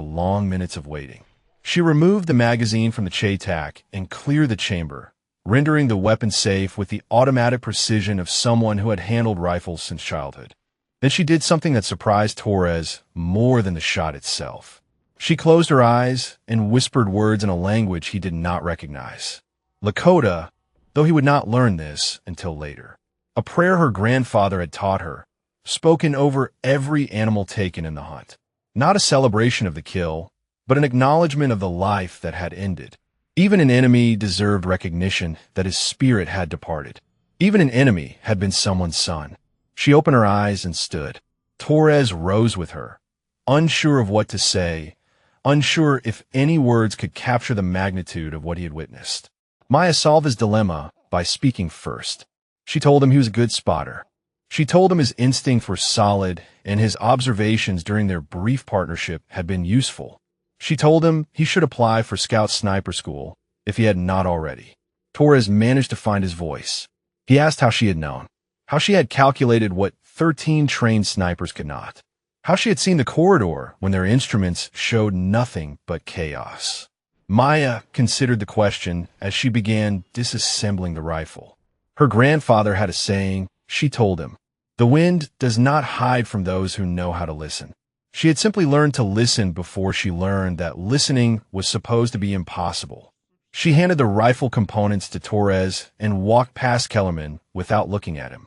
long minutes of waiting. She removed the magazine from the Chaytak and cleared the chamber, rendering the weapon safe with the automatic precision of someone who had handled rifles since childhood. Then she did something that surprised Torres more than the shot itself. She closed her eyes and whispered words in a language he did not recognize. Lakota, though he would not learn this until later. A prayer her grandfather had taught her, spoken over every animal taken in the hunt. Not a celebration of the kill, but an acknowledgement of the life that had ended. Even an enemy deserved recognition that his spirit had departed. Even an enemy had been someone's son. She opened her eyes and stood. Torres rose with her, unsure of what to say, unsure if any words could capture the magnitude of what he had witnessed. Maya solved his dilemma by speaking first. She told him he was a good spotter. She told him his instincts were solid and his observations during their brief partnership had been useful. She told him he should apply for Scout Sniper School if he had not already. Torres managed to find his voice. He asked how she had known, how she had calculated what 13 trained snipers could not, how she had seen the corridor when their instruments showed nothing but chaos. Maya considered the question as she began disassembling the rifle. Her grandfather had a saying, she told him, "The wind does not hide from those who know how to listen." She had simply learned to listen before she learned that listening was supposed to be impossible. She handed the rifle components to Torres and walked past Kellerman without looking at him.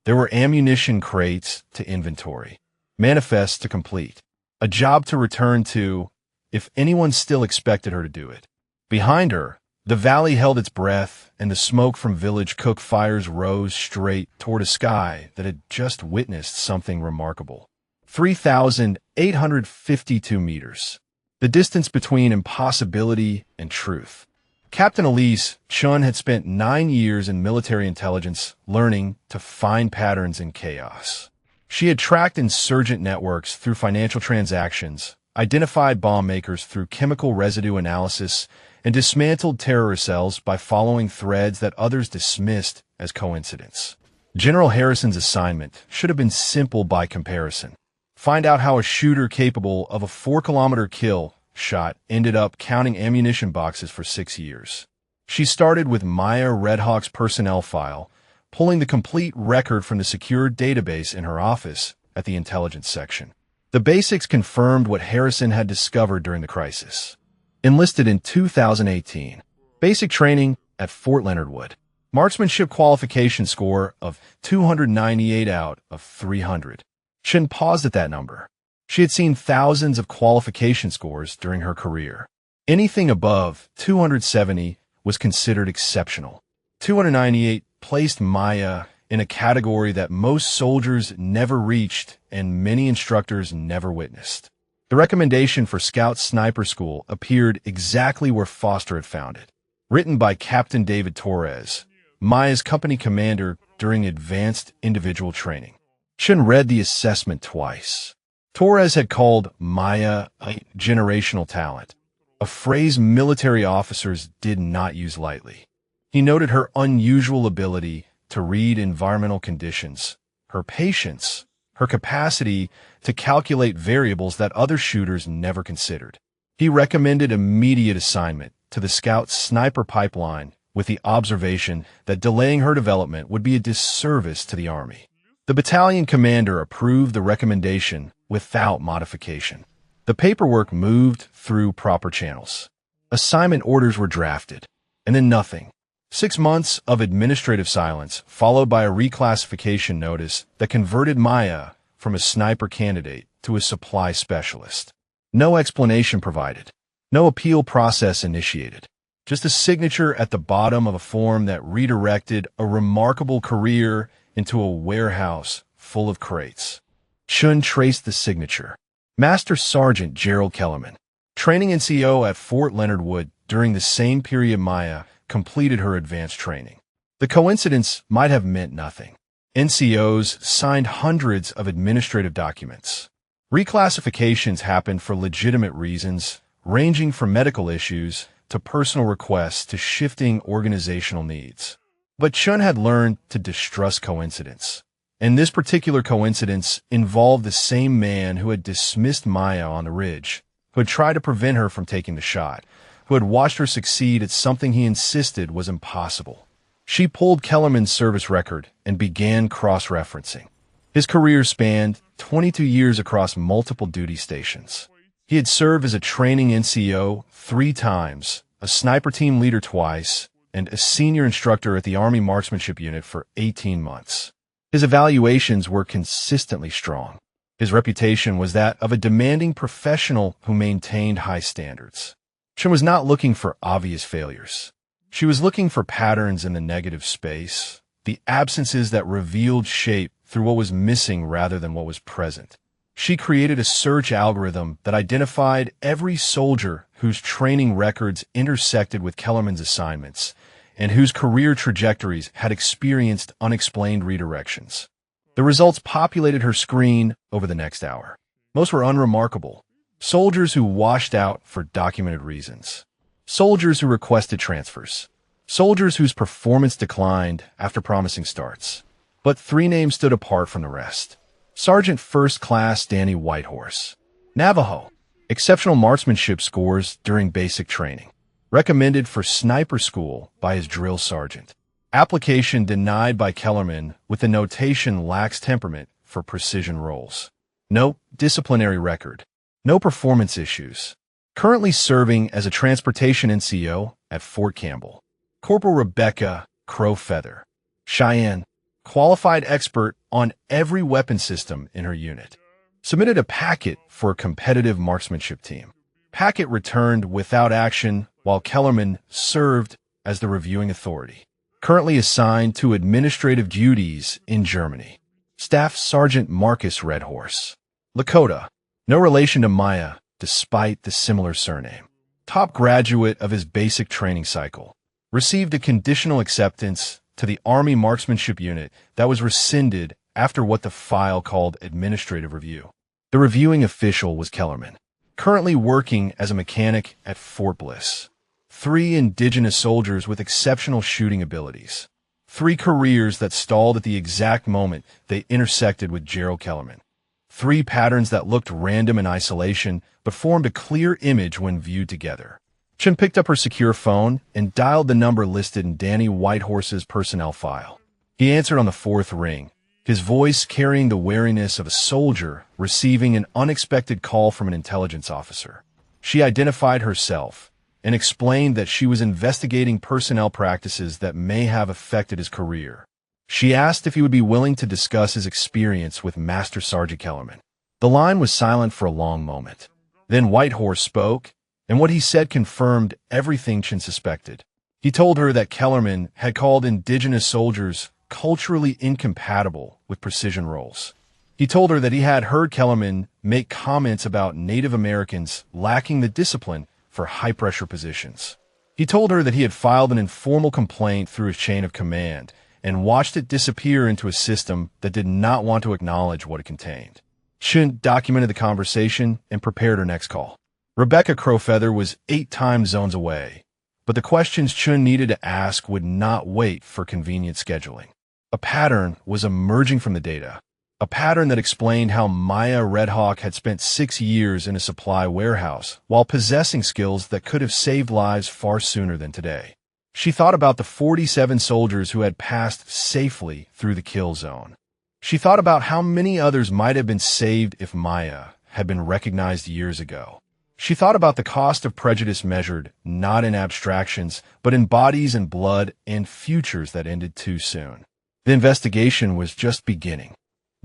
There were ammunition crates to inventory, manifests to complete, a job to return to, if anyone still expected her to do it. Behind her, the valley held its breath, and the smoke from village cook fires rose straight toward a sky that had just witnessed something remarkable. 3,852 meters. The distance between impossibility and truth. Captain Elise Chun had spent 9 years in military intelligence learning to find patterns in chaos. She had tracked insurgent networks through financial transactions, identified bomb makers through chemical residue analysis, and dismantled terrorist cells by following threads that others dismissed as coincidence. General Harrison's assignment should have been simple by comparison. Find out how a shooter capable of a 4-kilometer kill shot ended up counting ammunition boxes for 6 years. She started with Maya Redhawk's personnel file, pulling the complete record from the secure database in her office at the intelligence section. The basics confirmed what Harrison had discovered during the crisis. Enlisted in 2018. Basic training at Fort Leonard Wood. Marksmanship qualification score of 298 out of 300. Chun paused at that number. She had seen thousands of qualification scores during her career. Anything above 270 was considered exceptional. 298 placed Maya in a category that most soldiers never reached and many instructors never witnessed. The recommendation for Scout Sniper School appeared exactly where Foster had found it. Written by Captain David Torres, Maya's company commander during advanced individual training. Chun read the assessment twice. Torres had called Maya a generational talent, a phrase military officers did not use lightly. He noted her unusual ability to read environmental conditions, her patience, her capacity to calculate variables that other shooters never considered. He recommended immediate assignment to the Scout Sniper Pipeline with the observation that delaying her development would be a disservice to the Army. The battalion commander approved the recommendation without modification. The paperwork moved through proper channels. Assignment orders were drafted, and then nothing. 6 months of administrative silence, followed by a reclassification notice that converted Maya from a sniper candidate to a supply specialist. No explanation provided. No appeal process initiated. Just a signature at the bottom of a form that redirected a remarkable career into a warehouse full of crates. Chun traced the signature. Master Sergeant Gerald Kellerman, training NCO at Fort Leonard Wood during the same period Maya completed her advanced training. The coincidence might have meant nothing. NCOs signed hundreds of administrative documents. Reclassifications happened for legitimate reasons, ranging from medical issues to personal requests to shifting organizational needs. But Chun had learned to distrust coincidence. And this particular coincidence involved the same man who had dismissed Maya on the ridge, who had tried to prevent her from taking the shot, who had watched her succeed at something he insisted was impossible. She pulled Kellerman's service record and began cross-referencing. His career spanned 22 years across multiple duty stations. He had served as a training NCO 3 times, a sniper team leader twice, and a senior instructor at the Army Marksmanship Unit for 18 months. His evaluations were consistently strong. His reputation was that of a demanding professional who maintained high standards. Chun was not looking for obvious failures. She was looking for patterns in the negative space, the absences that revealed shape through what was missing rather than what was present. She created a search algorithm that identified every soldier whose training records intersected with Kellerman's assignments and whose career trajectories had experienced unexplained redirections. The results populated her screen over the next hour. Most were unremarkable. Soldiers who washed out for documented reasons. Soldiers who requested transfers. Soldiers whose performance declined after promising starts. But 3 names stood apart from the rest. Sergeant First Class Danny Whitehorse. Navajo. Exceptional marksmanship scores during basic training. Recommended for sniper school by his drill sergeant. Application denied by Kellerman with the notation lacks temperament for precision roles. No disciplinary record. No performance issues. Currently serving as a transportation NCO at Fort Campbell. Corporal Rebecca Crowfeather. Cheyenne. Qualified expert on every weapon system in her unit. Submitted a packet for a competitive marksmanship team. Packet returned without action while Kellerman served as the reviewing authority. Currently assigned to administrative duties in Germany. Staff Sergeant Marcus Redhorse. Lakota. No relation to Maya, despite the similar surname. Top graduate of his basic training cycle. Received a conditional acceptance to the Army Marksmanship Unit that was rescinded after what the file called administrative review. The reviewing official was Kellerman. Currently working as a mechanic at Fort Bliss. 3 indigenous soldiers with exceptional shooting abilities. 3 careers that stalled at the exact moment they intersected with Gerald Kellerman. 3 patterns that looked random in isolation but formed a clear image when viewed together. Chen picked up her secure phone and dialed the number listed in Danny Whitehorse's personnel file. He answered on the 4th ring, his voice carrying the wariness of a soldier receiving an unexpected call from an intelligence officer. She identified herself and explained that she was investigating personnel practices that may have affected his career. She asked if he would be willing to discuss his experience with Master Sergeant Kellerman. The line was silent for a long moment. Then Whitehorse spoke, and what he said confirmed everything Chen suspected. He told her that Kellerman had called indigenous soldiers culturally incompatible with precision roles. He told her that he had heard Kellerman make comments about Native Americans lacking the discipline for high-pressure positions. He told her that he had filed an informal complaint through his chain of command and watched it disappear into a system that did not want to acknowledge what it contained. Chen documented the conversation and prepared her next call. Rebecca Crowfeather was 8 time zones away, but the questions Chen needed to ask would not wait for convenient scheduling. A pattern was emerging from the data. A pattern that explained how Maya Redhawk had spent 6 years in a supply warehouse while possessing skills that could have saved lives far sooner than today. She thought about the 47 soldiers who had passed safely through the kill zone. She thought about how many others might have been saved if Maya had been recognized years ago. She thought about the cost of prejudice measured not in abstractions, but in bodies and blood and futures that ended too soon. The investigation was just beginning.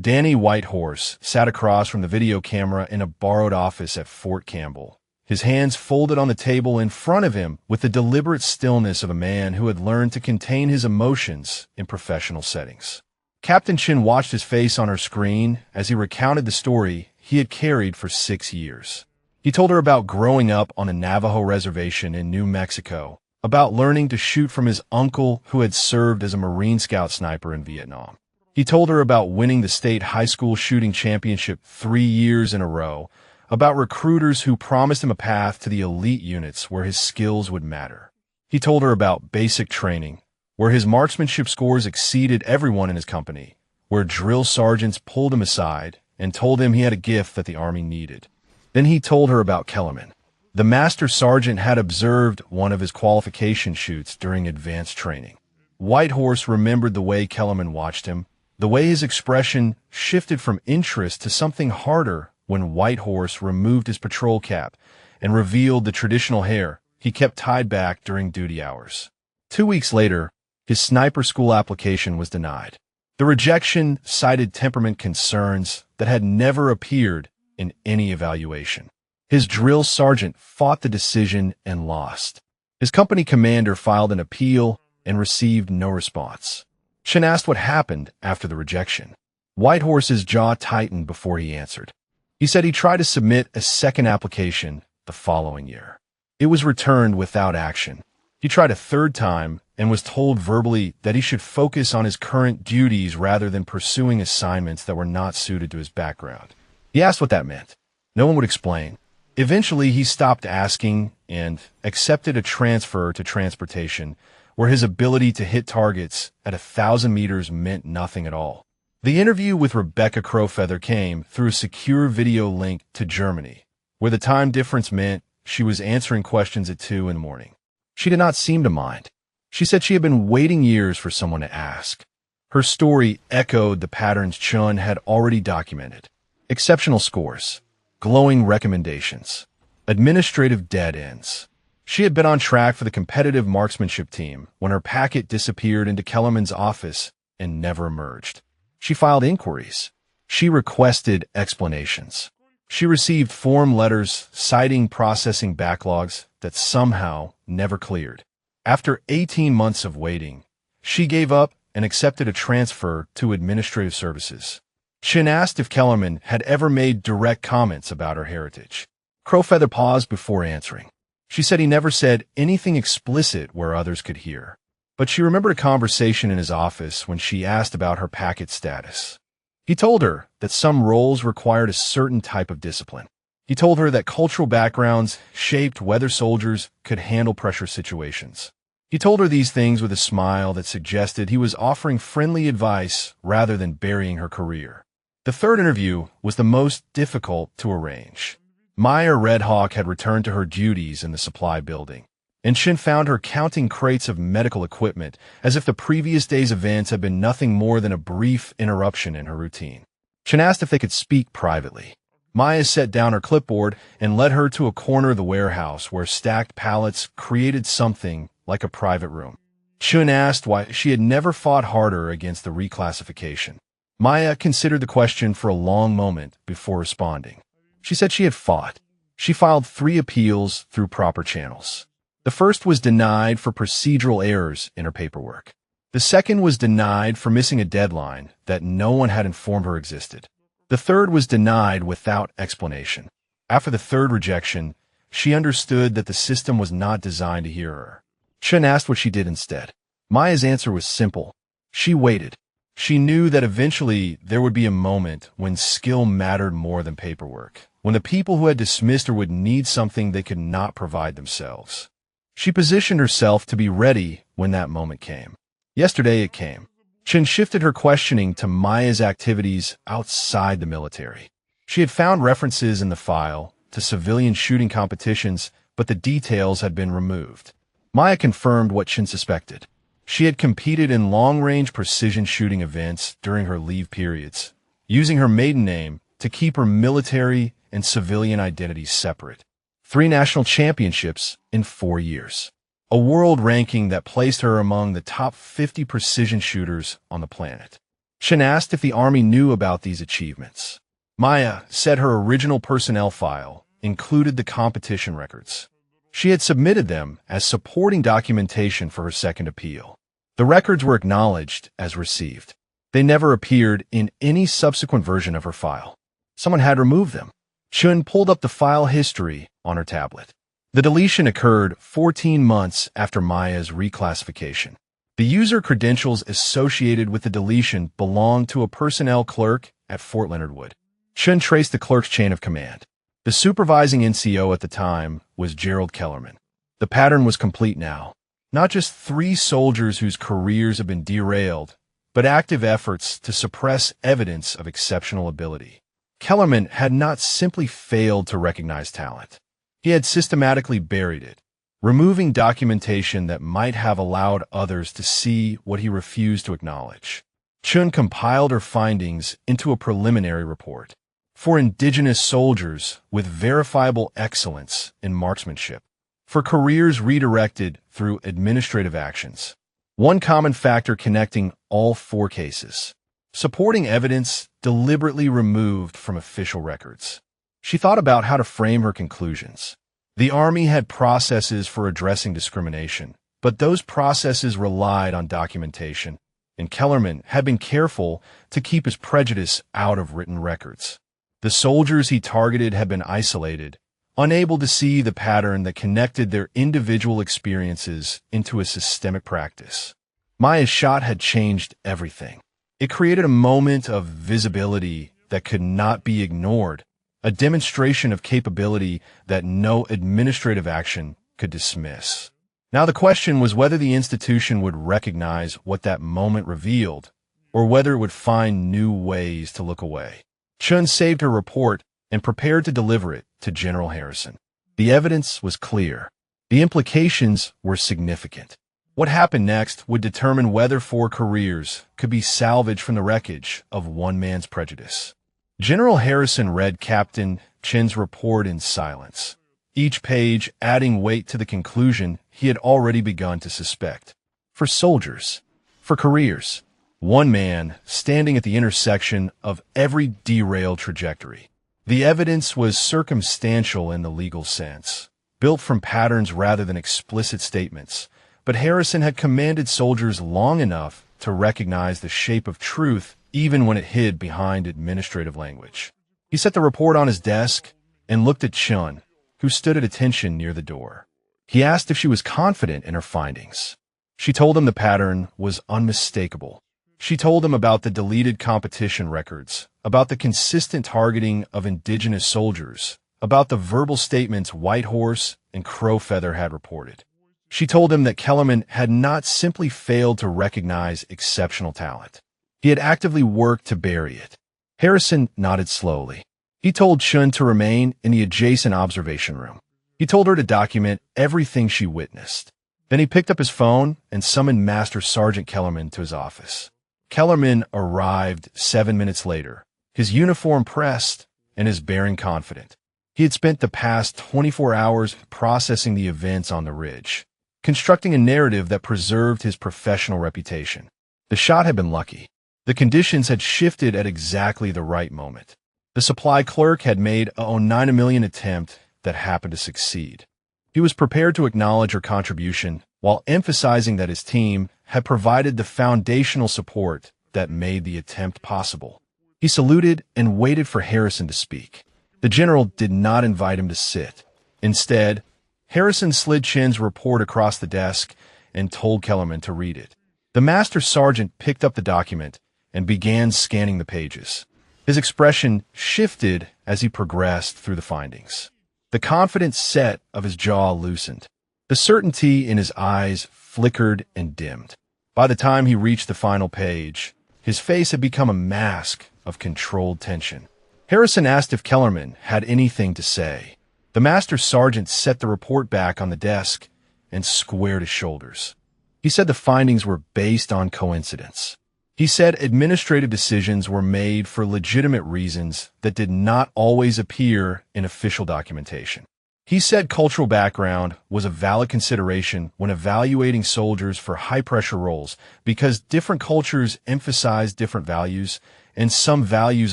Danny Whitehorse sat across from the video camera in a borrowed office at Fort Campbell, his hands folded on the table in front of him with the deliberate stillness of a man who had learned to contain his emotions in professional settings. Captain Chen watched his face on her screen as he recounted the story he had carried for 6 years. He told her about growing up on a Navajo reservation in New Mexico, about learning to shoot from his uncle who had served as a Marine Scout sniper in Vietnam. He told her about winning the state high school shooting championship 3 years in a row, about recruiters who promised him a path to the elite units where his skills would matter. He told her about basic training, where his marksmanship scores exceeded everyone in his company, where drill sergeants pulled him aside and told him he had a gift that the Army needed. Then he told her about Kellerman. The master sergeant had observed one of his qualification shoots during advanced training. Whitehorse remembered the way Kellerman watched him, the way his expression shifted from interest to something harder when Whitehorse removed his patrol cap and revealed the traditional hair he kept tied back during duty hours. 2 weeks later, his sniper school application was denied. The rejection cited temperament concerns that had never appeared in any evaluation. His drill sergeant fought the decision and lost. His company commander filed an appeal and received no response. Chen asked what happened after the rejection. Whitehorse's jaw tightened before he answered. He said he tried to submit a second application the following year. It was returned without action. He tried a 3rd time and was told verbally that he should focus on his current duties rather than pursuing assignments that were not suited to his background. He asked what that meant. No one would explain. Eventually, he stopped asking and accepted a transfer to transportation, where his ability to hit targets at 1,000 meters meant nothing at all. The interview with Rebecca Crowfeather came through a secure video link to Germany, where the time difference meant she was answering questions at 2 in the morning. She did not seem to mind. She said she had been waiting years for someone to ask. Her story echoed the patterns Chun had already documented. Exceptional scores, glowing recommendations, administrative dead ends. She had been on track for the competitive marksmanship team when her packet disappeared into Kellerman's office and never emerged. She filed inquiries. She requested explanations. She received form letters citing processing backlogs that somehow never cleared. After 18 months of waiting, she gave up and accepted a transfer to administrative services. Chin asked if Kellerman had ever made direct comments about her heritage. Crowfeather paused before answering. She said he never said anything explicit where others could hear, but she remembered a conversation in his office when she asked about her packet status. He told her that some roles required a certain type of discipline. He told her that cultural backgrounds shaped whether soldiers could handle pressure situations. He told her these things with a smile that suggested he was offering friendly advice rather than burying her career. The third interview was the most difficult to arrange. Maya Redhawk had returned to her duties in the supply building, and Chin found her counting crates of medical equipment as if the previous day's events had been nothing more than a brief interruption in her routine. Chin asked if they could speak privately. Maya set down her clipboard and led her to a corner of the warehouse where stacked pallets created something like a private room. Chun asked why she had never fought harder against the reclassification. Maya considered the question for a long moment before responding. She said she had fought. She filed 3 appeals through proper channels. The first was denied for procedural errors in her paperwork. The second was denied for missing a deadline that no one had informed her existed. The third was denied without explanation. After the third rejection, she understood that the system was not designed to hear her. Chen asked what she did instead. Maya's answer was simple. She waited. She knew that eventually there would be a moment when skill mattered more than paperwork, when the people who had dismissed her would need something they could not provide themselves. She positioned herself to be ready when that moment came. Yesterday it came. Chen shifted her questioning to Maya's activities outside the military. She had found references in the file to civilian shooting competitions, but the details had been removed. Maya confirmed what Chen suspected. She had competed in long-range precision shooting events during her leave periods, using her maiden name to keep her military and civilian identities separate. 3 national championships in 4 years. A world ranking that placed her among the top 50 precision shooters on the planet. Chen asked if the Army knew about these achievements. Maya said her original personnel file included the competition records. She had submitted them as supporting documentation for her second appeal. The records were acknowledged as received. They never appeared in any subsequent version of her file. Someone had removed them. Chun pulled up the file history on her tablet. The deletion occurred 14 months after Maya's reclassification. The user credentials associated with the deletion belonged to a personnel clerk at Fort Leonard Wood. Chun traced the clerk's chain of command. The supervising NCO at the time was Gerald Kellerman. The pattern was complete now. Not just 3 soldiers whose careers had been derailed, but active efforts to suppress evidence of exceptional ability. Kellerman had not simply failed to recognize talent. He had systematically buried it, removing documentation that might have allowed others to see what he refused to acknowledge. Chun compiled her findings into a preliminary report. For indigenous soldiers with verifiable excellence in marksmanship, for careers redirected through administrative actions. One common factor connecting all 4 cases. Supporting evidence deliberately removed from official records. She thought about how to frame her conclusions. The Army had processes for addressing discrimination, but those processes relied on documentation, and Kellerman had been careful to keep his prejudice out of written records. The soldiers he targeted had been isolated, unable to see the pattern that connected their individual experiences into a systemic practice. Maya's shot had changed everything. It created a moment of visibility that could not be ignored, a demonstration of capability that no administrative action could dismiss. Now the question was whether the institution would recognize what that moment revealed, or whether it would find new ways to look away. Chun saved her report and prepared to deliver it to General Harrison. The evidence was clear. The implications were significant. What happened next would determine whether 4 careers could be salvaged from the wreckage of one man's prejudice. General Harrison read Captain Chen's report in silence, each page adding weight to the conclusion he had already begun to suspect. For soldiers, for careers, one man standing at the intersection of every derailed trajectory. The evidence was circumstantial in the legal sense, built from patterns rather than explicit statements, but Harrison had commanded soldiers long enough to recognize the shape of truth even when it hid behind administrative language. He set the report on his desk and looked at Chun, who stood at attention near the door. He asked if she was confident in her findings. She told him the pattern was unmistakable. She told him about the deleted competition records, about the consistent targeting of indigenous soldiers, about the verbal statements White Horse and Crow Feather had reported. She told him that Kellerman had not simply failed to recognize exceptional talent. He had actively worked to bury it. Harrison nodded slowly. He told Chun to remain in the adjacent observation room. He told her to document everything she witnessed. Then he picked up his phone and summoned Master Sergeant Kellerman to his office. Kellerman arrived 7 minutes later, his uniform pressed and his bearing confident. He had spent the past 24 hours processing the events on the ridge, constructing a narrative that preserved his professional reputation. The shot had been lucky. The conditions had shifted at exactly the right moment. The supply clerk had made a $9 million attempt that happened to succeed. He was prepared to acknowledge her contribution while emphasizing that his team had provided the foundational support that made the attempt possible. He saluted and waited for Harrison to speak. The general did not invite him to sit. Instead, Harrison slid Chen's report across the desk and told Kellerman to read it. The master sergeant picked up the document and began scanning the pages. His expression shifted as he progressed through the findings. The confident set of his jaw loosened. The certainty in his eyes flickered and dimmed. By the time he reached the final page, his face had become a mask of controlled tension. Harrison asked if Kellerman had anything to say. The master sergeant set the report back on the desk and squared his shoulders. He said the findings were based on coincidence. He said administrative decisions were made for legitimate reasons that did not always appear in official documentation. He said cultural background was a valid consideration when evaluating soldiers for high-pressure roles because different cultures emphasize different values, and some values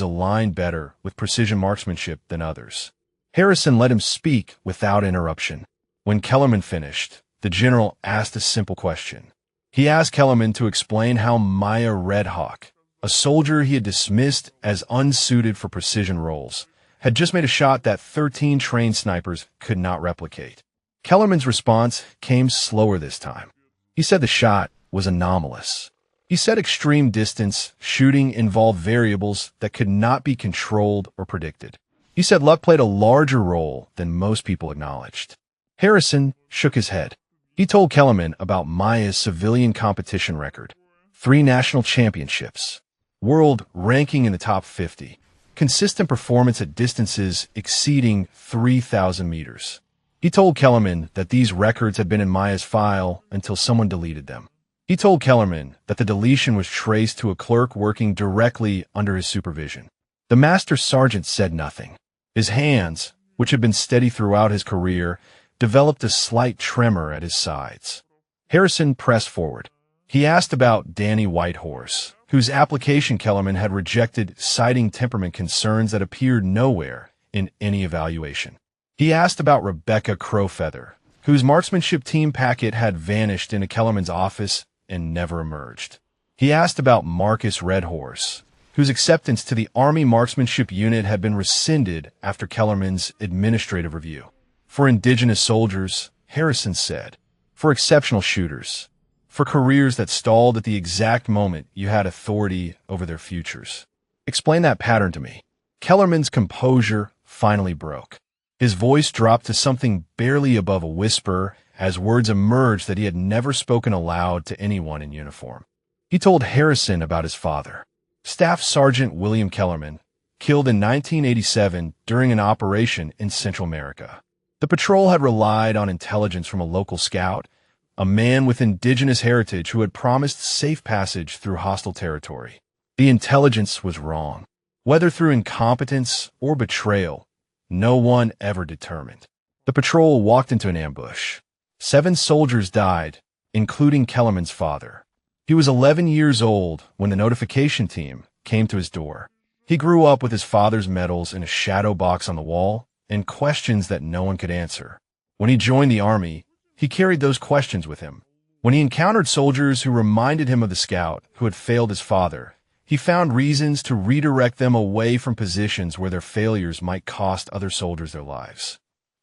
align better with precision marksmanship than others. Harrison let him speak without interruption. When Kellerman finished, the general asked a simple question. He asked Kellerman to explain how Maya Redhawk, a soldier he had dismissed as unsuited for precision roles, had just made a shot that 13 trained snipers could not replicate. Kellerman's response came slower this time. He said the shot was anomalous. He said extreme distance shooting involved variables that could not be controlled or predicted. He said luck played a larger role than most people acknowledged. Harrison shook his head. He told Kellerman about Maya's civilian competition record, 3 national championships, world ranking in the top 50, consistent performance at distances exceeding 3,000 meters. He told Kellerman that these records had been in Maya's file until someone deleted them. He told Kellerman that the deletion was traced to a clerk working directly under his supervision. The master sergeant said nothing. His hands, which had been steady throughout his career, developed a slight tremor at his sides. Harrison pressed forward. He asked about Danny Whitehorse, whose application Kellerman had rejected, citing temperament concerns that appeared nowhere in any evaluation. He asked about Rebecca Crowfeather, whose marksmanship team packet had vanished into Kellerman's office and never emerged. He asked about Marcus Redhorse, whose acceptance to the Army Marksmanship Unit had been rescinded after Kellerman's administrative review. For indigenous soldiers, Harrison said, for exceptional shooters, for careers that stalled at the exact moment you had authority over their futures. Explain that pattern to me. Kellerman's composure finally broke. His voice dropped to something barely above a whisper as words emerged that he had never spoken aloud to anyone in uniform. He told Harrison about his father, Staff Sergeant William Kellerman, killed in 1987 during an operation in Central America. The patrol had relied on intelligence from a local scout, a man with indigenous heritage who had promised safe passage through hostile territory. The intelligence was wrong. Whether through incompetence or betrayal, no one ever determined. The patrol walked into an ambush. 7 soldiers died, including Kellerman's father. He was 11 years old when the notification team came to his door. He grew up with his father's medals in a shadow box on the wall and questions that no one could answer. When he joined the army, he carried those questions with him. When he encountered soldiers who reminded him of the scout who had failed his father, he found reasons to redirect them away from positions where their failures might cost other soldiers their lives.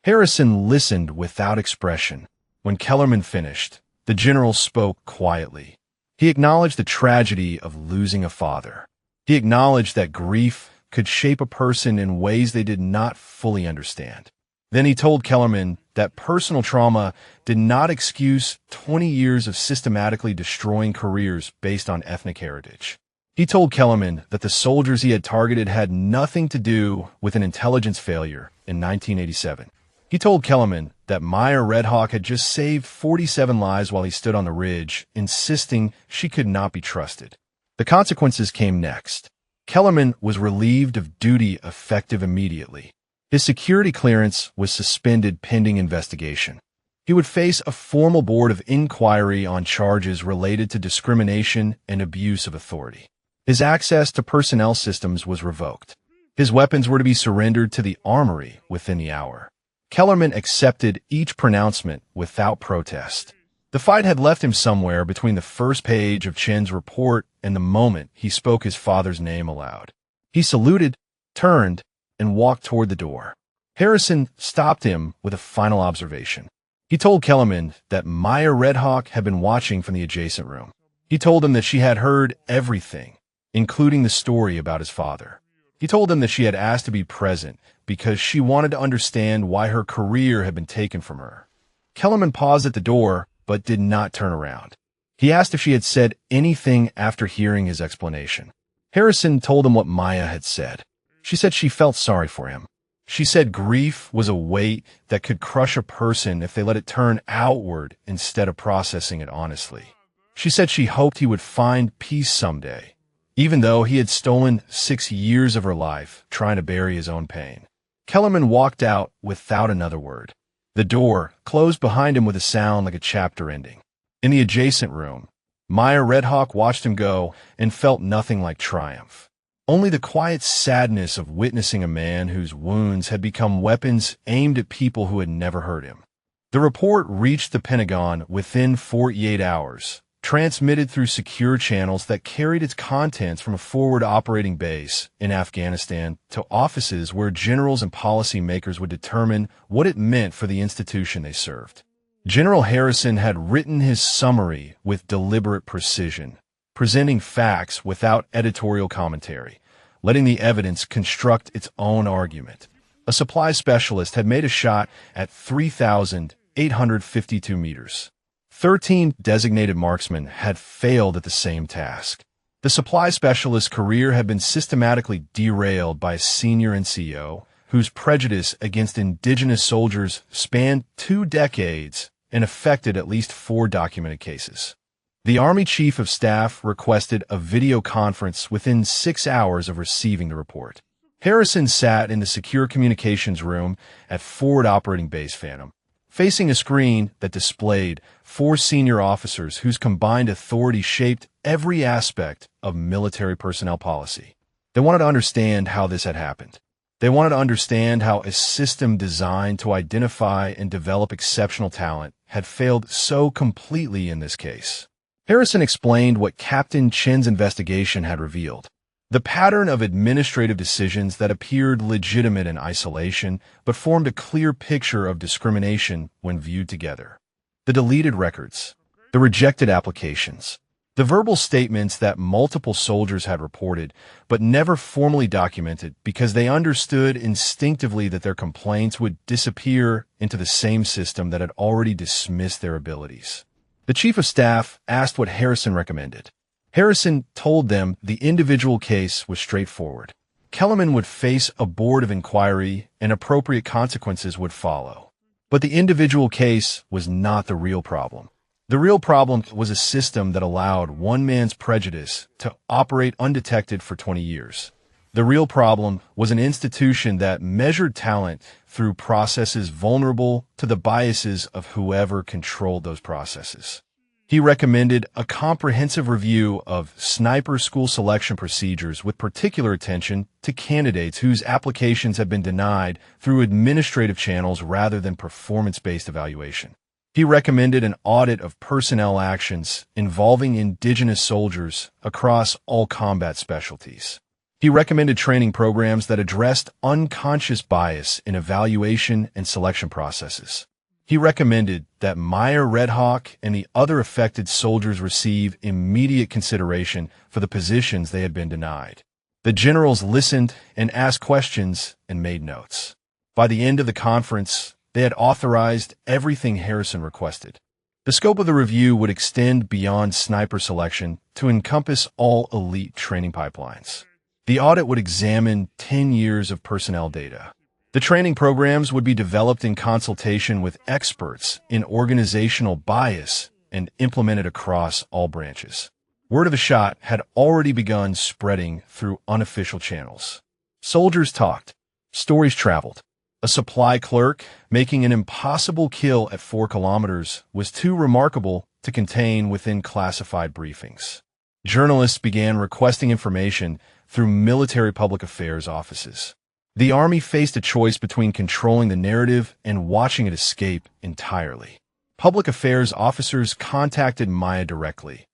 Harrison listened without expression. When Kellerman finished, the general spoke quietly. He acknowledged the tragedy of losing a father. He acknowledged that grief could shape a person in ways they did not fully understand. Then he told Kellerman that personal trauma did not excuse 20 years of systematically destroying careers based on ethnic heritage. He told Kellerman that the soldiers he had targeted had nothing to do with an intelligence failure in 1987. He told Kellerman that Maya Red Hawk had just saved 47 lives while he stood on the ridge, insisting she could not be trusted. The consequences came next. Kellerman was relieved of duty effective immediately. His security clearance was suspended pending investigation. He would face a formal board of inquiry on charges related to discrimination and abuse of authority. His access to personnel systems was revoked. His weapons were to be surrendered to the armory within the hour. Kellerman accepted each pronouncement without protest. The fight had left him somewhere between the first page of Chen's report and the moment he spoke his father's name aloud. He saluted, turned, and walked toward the door. Harrison stopped him with a final observation. He told Kellerman that Maya Red Hawk had been watching from the adjacent room. He told him that she had heard everything, including the story about his father. He told him that she had asked to be present because she wanted to understand why her career had been taken from her. Kellerman paused at the door, but did not turn around. He asked if she had said anything after hearing his explanation. Harrison told him what Maya had said. She said she felt sorry for him. She said grief was a weight that could crush a person if they let it turn outward instead of processing it honestly. She said she hoped he would find peace someday, even though he had stolen 6 years of her life trying to bury his own pain. Kellerman walked out without another word. The door closed behind him with a sound like a chapter ending. In the adjacent room, Maya Red Hawk watched him go and felt nothing like triumph. Only the quiet sadness of witnessing a man whose wounds had become weapons aimed at people who had never hurt him. The report reached the Pentagon within 48 hours, transmitted through secure channels that carried its contents from a forward operating base in Afghanistan to offices where generals and policymakers would determine what it meant for the institution they served. General Harrison had written his summary with deliberate precision, presenting facts without editorial commentary, letting the evidence construct its own argument. A supply specialist had made a shot at 3,852 meters. 13 designated marksmen had failed at the same task. The supply specialist's career had been systematically derailed by a senior NCO whose prejudice against indigenous soldiers spanned 2 decades and affected at least 4 documented cases. The Army Chief of Staff requested a video conference within 6 hours of receiving the report. Harrison sat in the secure communications room at Forward Operating Base Phantom, facing a screen that displayed 4 senior officers whose combined authority shaped every aspect of military personnel policy. They wanted to understand how this had happened. They wanted to understand how a system designed to identify and develop exceptional talent had failed so completely in this case. Harrison explained what Captain Chen's investigation had revealed. The pattern of administrative decisions that appeared legitimate in isolation but formed a clear picture of discrimination when viewed together. The deleted records, the rejected applications, the verbal statements that multiple soldiers had reported but never formally documented because they understood instinctively that their complaints would disappear into the same system that had already dismissed their abilities. The Chief of Staff asked what Harrison recommended. Harrison told them the individual case was straightforward. Kellerman would face a board of inquiry and appropriate consequences would follow. But the individual case was not the real problem. The real problem was a system that allowed one man's prejudice to operate undetected for 20 years. The real problem was an institution that measured talent through processes vulnerable to the biases of whoever controlled those processes. He recommended a comprehensive review of sniper school selection procedures with particular attention to candidates whose applications had been denied through administrative channels rather than performance-based evaluation. He recommended an audit of personnel actions involving indigenous soldiers across all combat specialties. He recommended training programs that addressed unconscious bias in evaluation and selection processes. He recommended that Maya Red Hawk and the other affected soldiers receive immediate consideration for the positions they had been denied. The generals listened and asked questions and made notes. By the end of the conference, they had authorized everything Harrison requested. The scope of the review would extend beyond sniper selection to encompass all elite training pipelines. The audit would examine 10 years of personnel data. The training programs would be developed in consultation with experts in organizational bias and implemented across all branches. Word of the shot had already begun spreading through unofficial channels. Soldiers talked. Stories traveled. A supply clerk making an impossible kill at 4 kilometers was too remarkable to contain within classified briefings. Journalists began requesting information through military public affairs offices. The Army faced a choice between controlling the narrative and watching it escape entirely. Public affairs officers contacted Maya directly,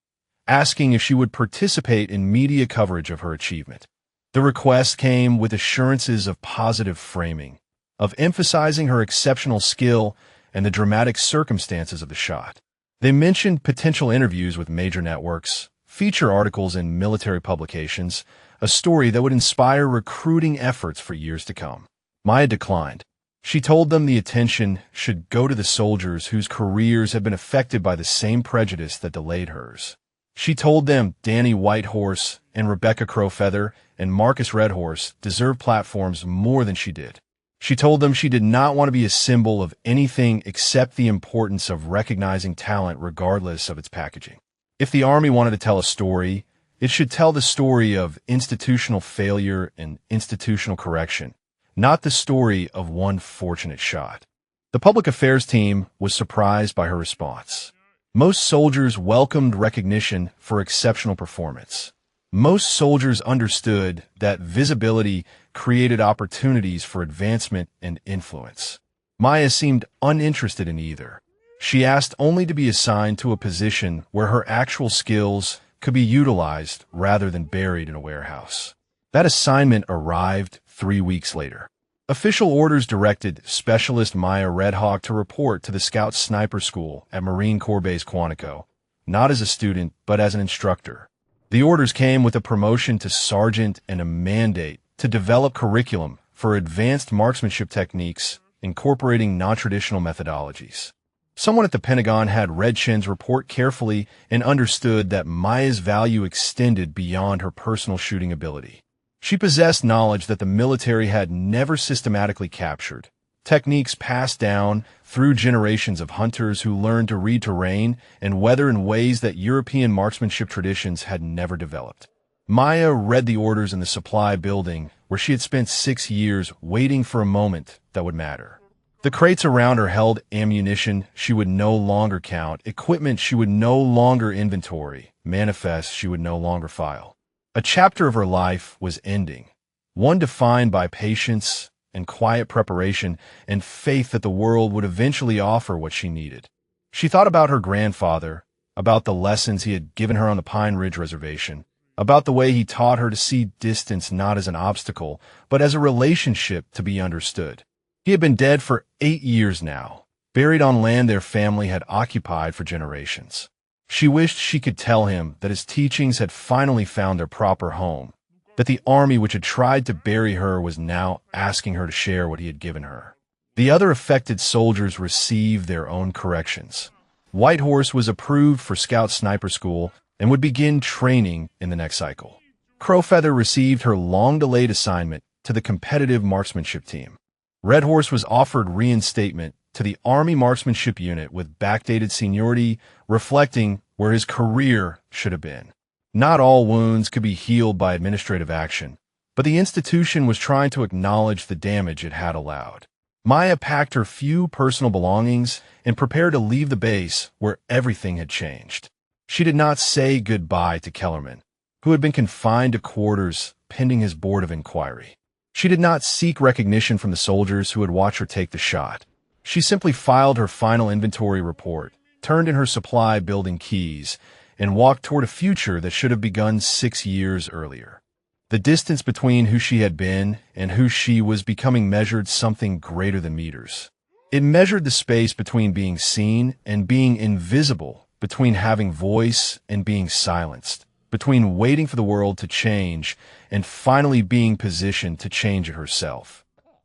asking if she would participate in media coverage of her achievement. The request came with assurances of positive framing, of emphasizing her exceptional skill and the dramatic circumstances of the shot. They mentioned potential interviews with major networks, feature articles in military publications, a story that would inspire recruiting efforts for years to come. Maya declined. She told them the attention should go to the soldiers whose careers had been affected by the same prejudice that delayed hers. She told them Danny Whitehorse and Rebecca Crowfeather and Marcus Redhorse deserved platforms more than she did. She told them she did not want to be a symbol of anything except the importance of recognizing talent regardless of its packaging. If the Army wanted to tell a story, it should tell the story of institutional failure and institutional correction, not the story of one fortunate shot. The public affairs team was surprised by her response. Most soldiers welcomed recognition for exceptional performance. Most soldiers understood that visibility created opportunities for advancement and influence. Maya seemed uninterested in either. She asked only to be assigned to a position where her actual skills could be utilized rather than buried in a warehouse. That assignment arrived 3 weeks later. Official orders directed Specialist Maya Red Hawk to report to the Scout Sniper School at Marine Corps Base Quantico, not as a student, but as an instructor. The orders came with a promotion to sergeant and a mandate to develop curriculum for advanced marksmanship techniques incorporating non-traditional methodologies. Someone at the Pentagon had read Chen's report carefully and understood that Maya's value extended beyond her personal shooting ability. She possessed knowledge that the military had never systematically captured, techniques passed down through generations of hunters who learned to read terrain and weather in ways that European marksmanship traditions had never developed. Maya read the orders in the supply building where she had spent 6 years waiting for a moment that would matter. The crates around her held ammunition she would no longer count, equipment she would no longer inventory, manifests she would no longer file. A chapter of her life was ending, one defined by patience and quiet preparation and faith that the world would eventually offer what she needed. She thought about her grandfather, about the lessons he had given her on the Pine Ridge Reservation, about the way he taught her to see distance not as an obstacle, but as a relationship to be understood. He had been dead for 8 years now, buried on land their family had occupied for generations. She wished she could tell him that his teachings had finally found their proper home, that the Army which had tried to bury her was now asking her to share what he had given her. The other affected soldiers received their own corrections. Whitehorse was approved for Scout Sniper School and would begin training in the next cycle. Crowfeather received her long-delayed assignment to the competitive marksmanship team. Redhorse was offered reinstatement to the Army Marksmanship Unit with backdated seniority, reflecting where his career should have been. Not all wounds could be healed by administrative action, but the institution was trying to acknowledge the damage it had allowed. Maya packed her few personal belongings and prepared to leave the base where everything had changed. She did not say goodbye to Kellerman, who had been confined to quarters pending his board of inquiry. She did not seek recognition from the soldiers who had watched her take the shot. She simply filed her final inventory report, turned in her supply building keys, and walked toward a future that should have begun 6 years earlier. The distance between who she had been and who she was becoming measured something greater than meters. It measured the space between being seen and being invisible, between having voice and being silenced, between waiting for the world to change and finally being positioned to change it herself.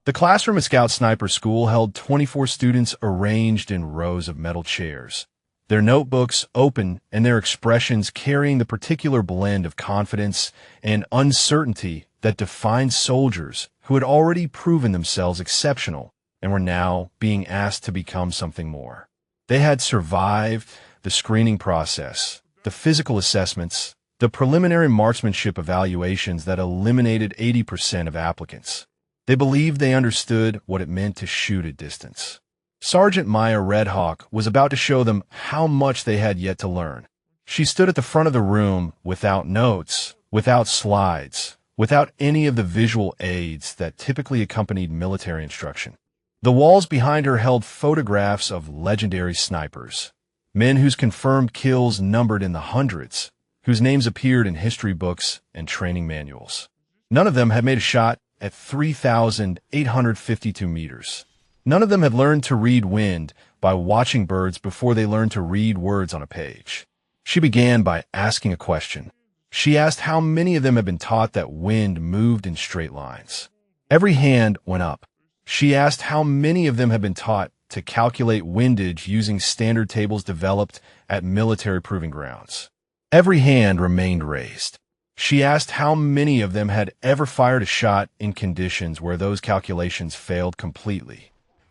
The classroom at Scout Sniper School held 24 students arranged in rows of metal chairs, their notebooks open and their expressions carrying the particular blend of confidence and uncertainty that defined soldiers who had already proven themselves exceptional and were now being asked to become something more. They had survived the screening process, the physical assessments, the preliminary marksmanship evaluations that eliminated 80% of applicants. They believed they understood what it meant to shoot at distance. Sergeant Maya Redhawk was about to show them how much they had yet to learn. She stood at the front of the room without notes, without slides, without any of the visual aids that typically accompanied military instruction. The walls behind her held photographs of legendary snipers, men whose confirmed kills numbered in the hundreds, whose names appeared in history books and training manuals. None of them had made a shot at 3,852 meters. None of them had learned to read wind by watching birds before they learned to read words on a page. She began by asking a question. She asked how many of them had been taught that wind moved in straight lines. Every hand went up. She asked how many of them had been taught to calculate windage using standard tables developed at military proving grounds. Every hand remained raised. She asked how many of them had ever fired a shot in conditions where those calculations failed completely.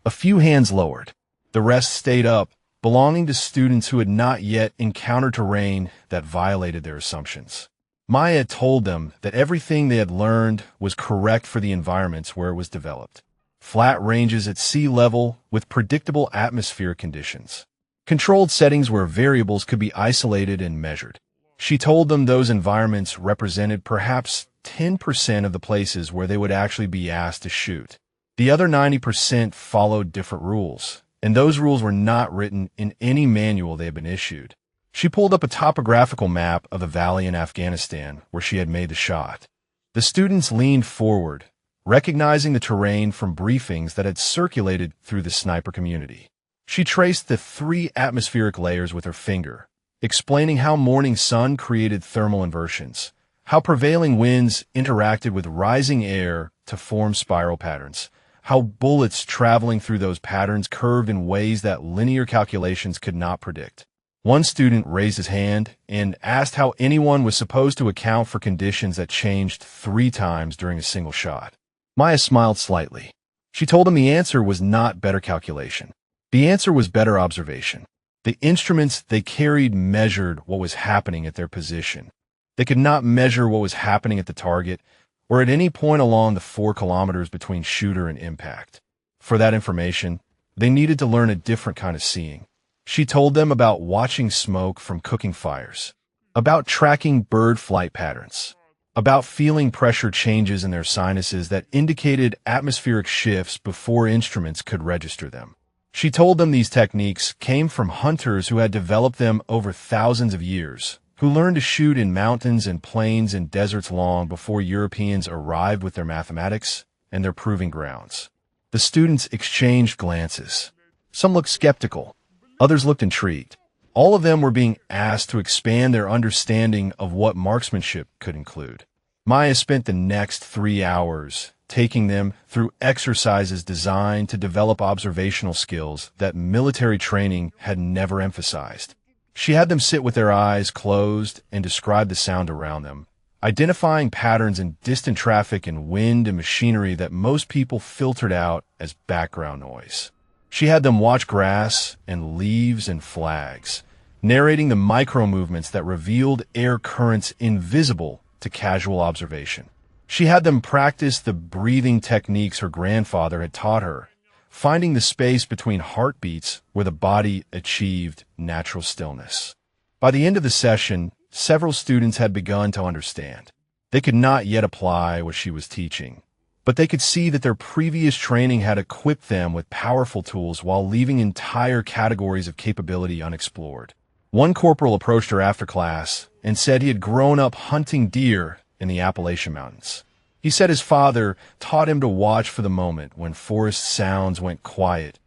A few hands lowered. The rest stayed up, belonging to students who had not yet encountered terrain that violated their assumptions. Maya told them that everything they had learned was correct for the environments where it was developed. Flat ranges at sea level with predictable atmospheric conditions. Controlled settings where variables could be isolated and measured. She told them those environments represented perhaps 10% of the places where they would actually be asked to shoot. The other 90% followed different rules, and those rules were not written in any manual they had been issued. She pulled up a topographical map of the valley in Afghanistan where she had made the shot. The students leaned forward, recognizing the terrain from briefings that had circulated through the sniper community. She traced the 3 atmospheric layers with her finger, explaining how morning sun created thermal inversions, how prevailing winds interacted with rising air to form spiral patterns, how bullets traveling through those patterns curved in ways that linear calculations could not predict. One student raised his hand and asked how anyone was supposed to account for conditions that changed 3 times during a single shot. Maya smiled slightly. She told him the answer was not better calculation. The answer was better observation. The instruments they carried measured what was happening at their position. They could not measure what was happening at the target or at any point along the 4 kilometers between shooter and impact. For that information, they needed to learn a different kind of seeing. She told them about watching smoke from cooking fires, about tracking bird flight patterns, about feeling pressure changes in their sinuses that indicated atmospheric shifts before instruments could register them. She told them these techniques came from hunters who had developed them over thousands of years, who learned to shoot in mountains and plains and deserts long before Europeans arrived with their mathematics and their proving grounds. The students exchanged glances. Some looked skeptical. Others looked intrigued. All of them were being asked to expand their understanding of what marksmanship could include. Maya spent the next 3 hours taking them through exercises designed to develop observational skills that military training had never emphasized. She had them sit with their eyes closed and describe the sound around them, identifying patterns in distant traffic and wind and machinery that most people filtered out as background noise. She had them watch grass and leaves and flags, narrating the micro-movements that revealed air currents invisible to casual observation. She had them practice the breathing techniques her grandfather had taught her, finding the space between heartbeats where the body achieved natural stillness. By the end of the session, several students had begun to understand. They could not yet apply what she was teaching, but they could see that their previous training had equipped them with powerful tools while leaving entire categories of capability unexplored. One corporal approached her after class and said he had grown up hunting deer in the Appalachian Mountains. He said his father taught him to watch for the moment when forest sounds went quiet,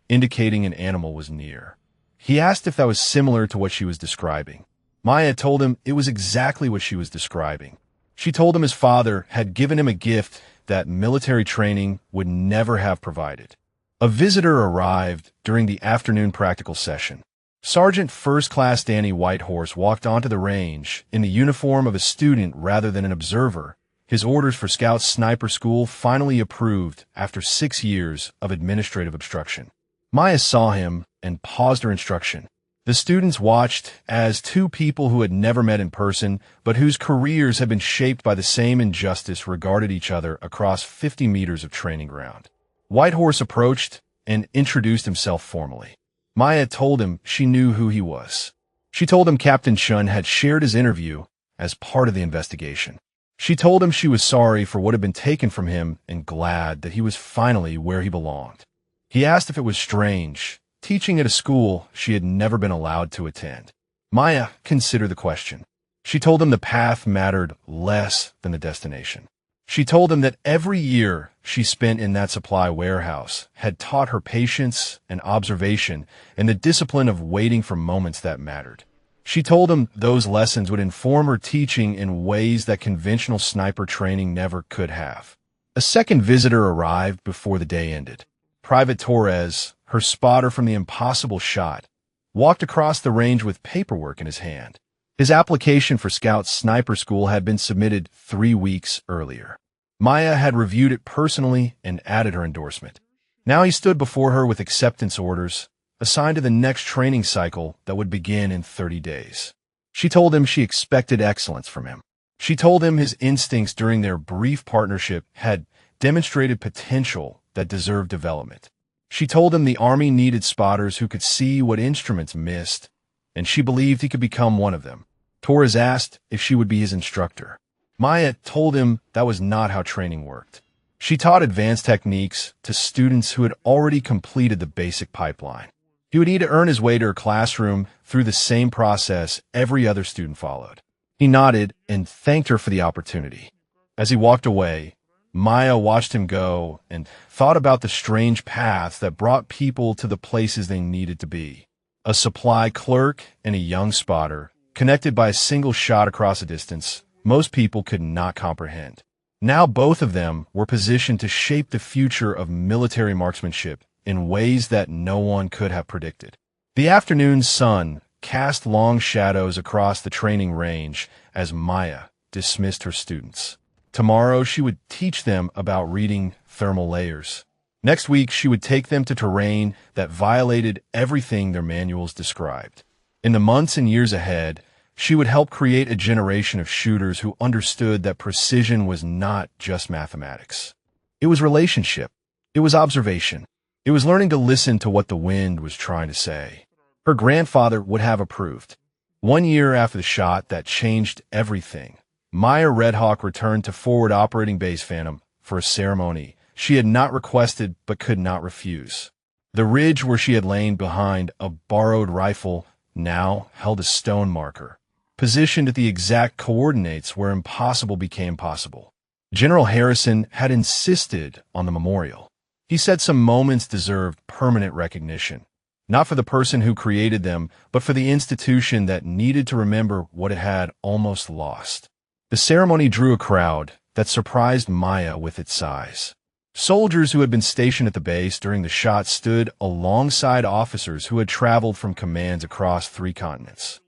indicating an animal was near. He asked if that was similar to what she was describing. Maya told him it was exactly what she was describing. She told him his father had given him a gift that military training would never have provided. A visitor arrived during the afternoon practical session. Sergeant First Class Danny Whitehorse walked onto the range in the uniform of a student rather than an observer. His orders for Scout Sniper School finally approved after 6 years of administrative obstruction. Maya saw him and paused her instruction. The students watched as two people who had never met in person, but whose careers had been shaped by the same injustice regarded each other across 50 meters of training ground. Whitehorse approached and introduced himself formally. Maya told him she knew who he was. She told him Captain Chun had shared his interview as part of the investigation. She told him she was sorry for what had been taken from him and glad that he was finally where he belonged. He asked if it was strange, teaching at a school she had never been allowed to attend. Maya considered the question. She told him the path mattered less than the destination. She told him that every year she spent in that supply warehouse had taught her patience and observation and the discipline of waiting for moments that mattered. She told him those lessons would inform her teaching in ways that conventional sniper training never could have. A second visitor arrived before the day ended. Private Torres, her spotter from the impossible shot, walked across the range with paperwork in his hand. His application for Scout Sniper School had been submitted 3 weeks earlier. Maya had reviewed it personally and added her endorsement. Now he stood before her with acceptance orders, assigned to the next training cycle that would begin in 30 days. She told him she expected excellence from him. She told him his instincts during their brief partnership had demonstrated potential that deserved development. She told him the Army needed spotters who could see what instruments missed, and she believed he could become one of them. Torres asked if she would be his instructor. Maya told him that was not how training worked. She taught advanced techniques to students who had already completed the basic pipeline. He would need to earn his way to her classroom through the same process every other student followed. He nodded and thanked her for the opportunity. As he walked away, Maya watched him go and thought about the strange paths that brought people to the places they needed to be. A supply clerk and a young spotter, connected by a single shot across a distance most people could not comprehend. Now both of them were positioned to shape the future of military marksmanship in ways that no one could have predicted. The afternoon sun cast long shadows across the training range as Maya dismissed her students. Tomorrow she would teach them about reading thermal layers. Next week she would take them to terrain that violated everything their manuals described. In the months and years ahead, she would help create a generation of shooters who understood that precision was not just mathematics. It was relationship. It was observation. It was learning to listen to what the wind was trying to say. Her grandfather would have approved. 1 year after the shot that changed everything, Maya Redhawk returned to Forward Operating Base Phantom for a ceremony she had not requested but could not refuse. The ridge where she had lain behind a borrowed rifle now held a stone marker, positioned at the exact coordinates where impossible became possible. General Harrison had insisted on the memorial. He said some moments deserved permanent recognition, not for the person who created them, but for the institution that needed to remember what it had almost lost. The ceremony drew a crowd that surprised Maya with its size. Soldiers who had been stationed at the base during the shot stood alongside officers who had traveled from commands across 3 continents.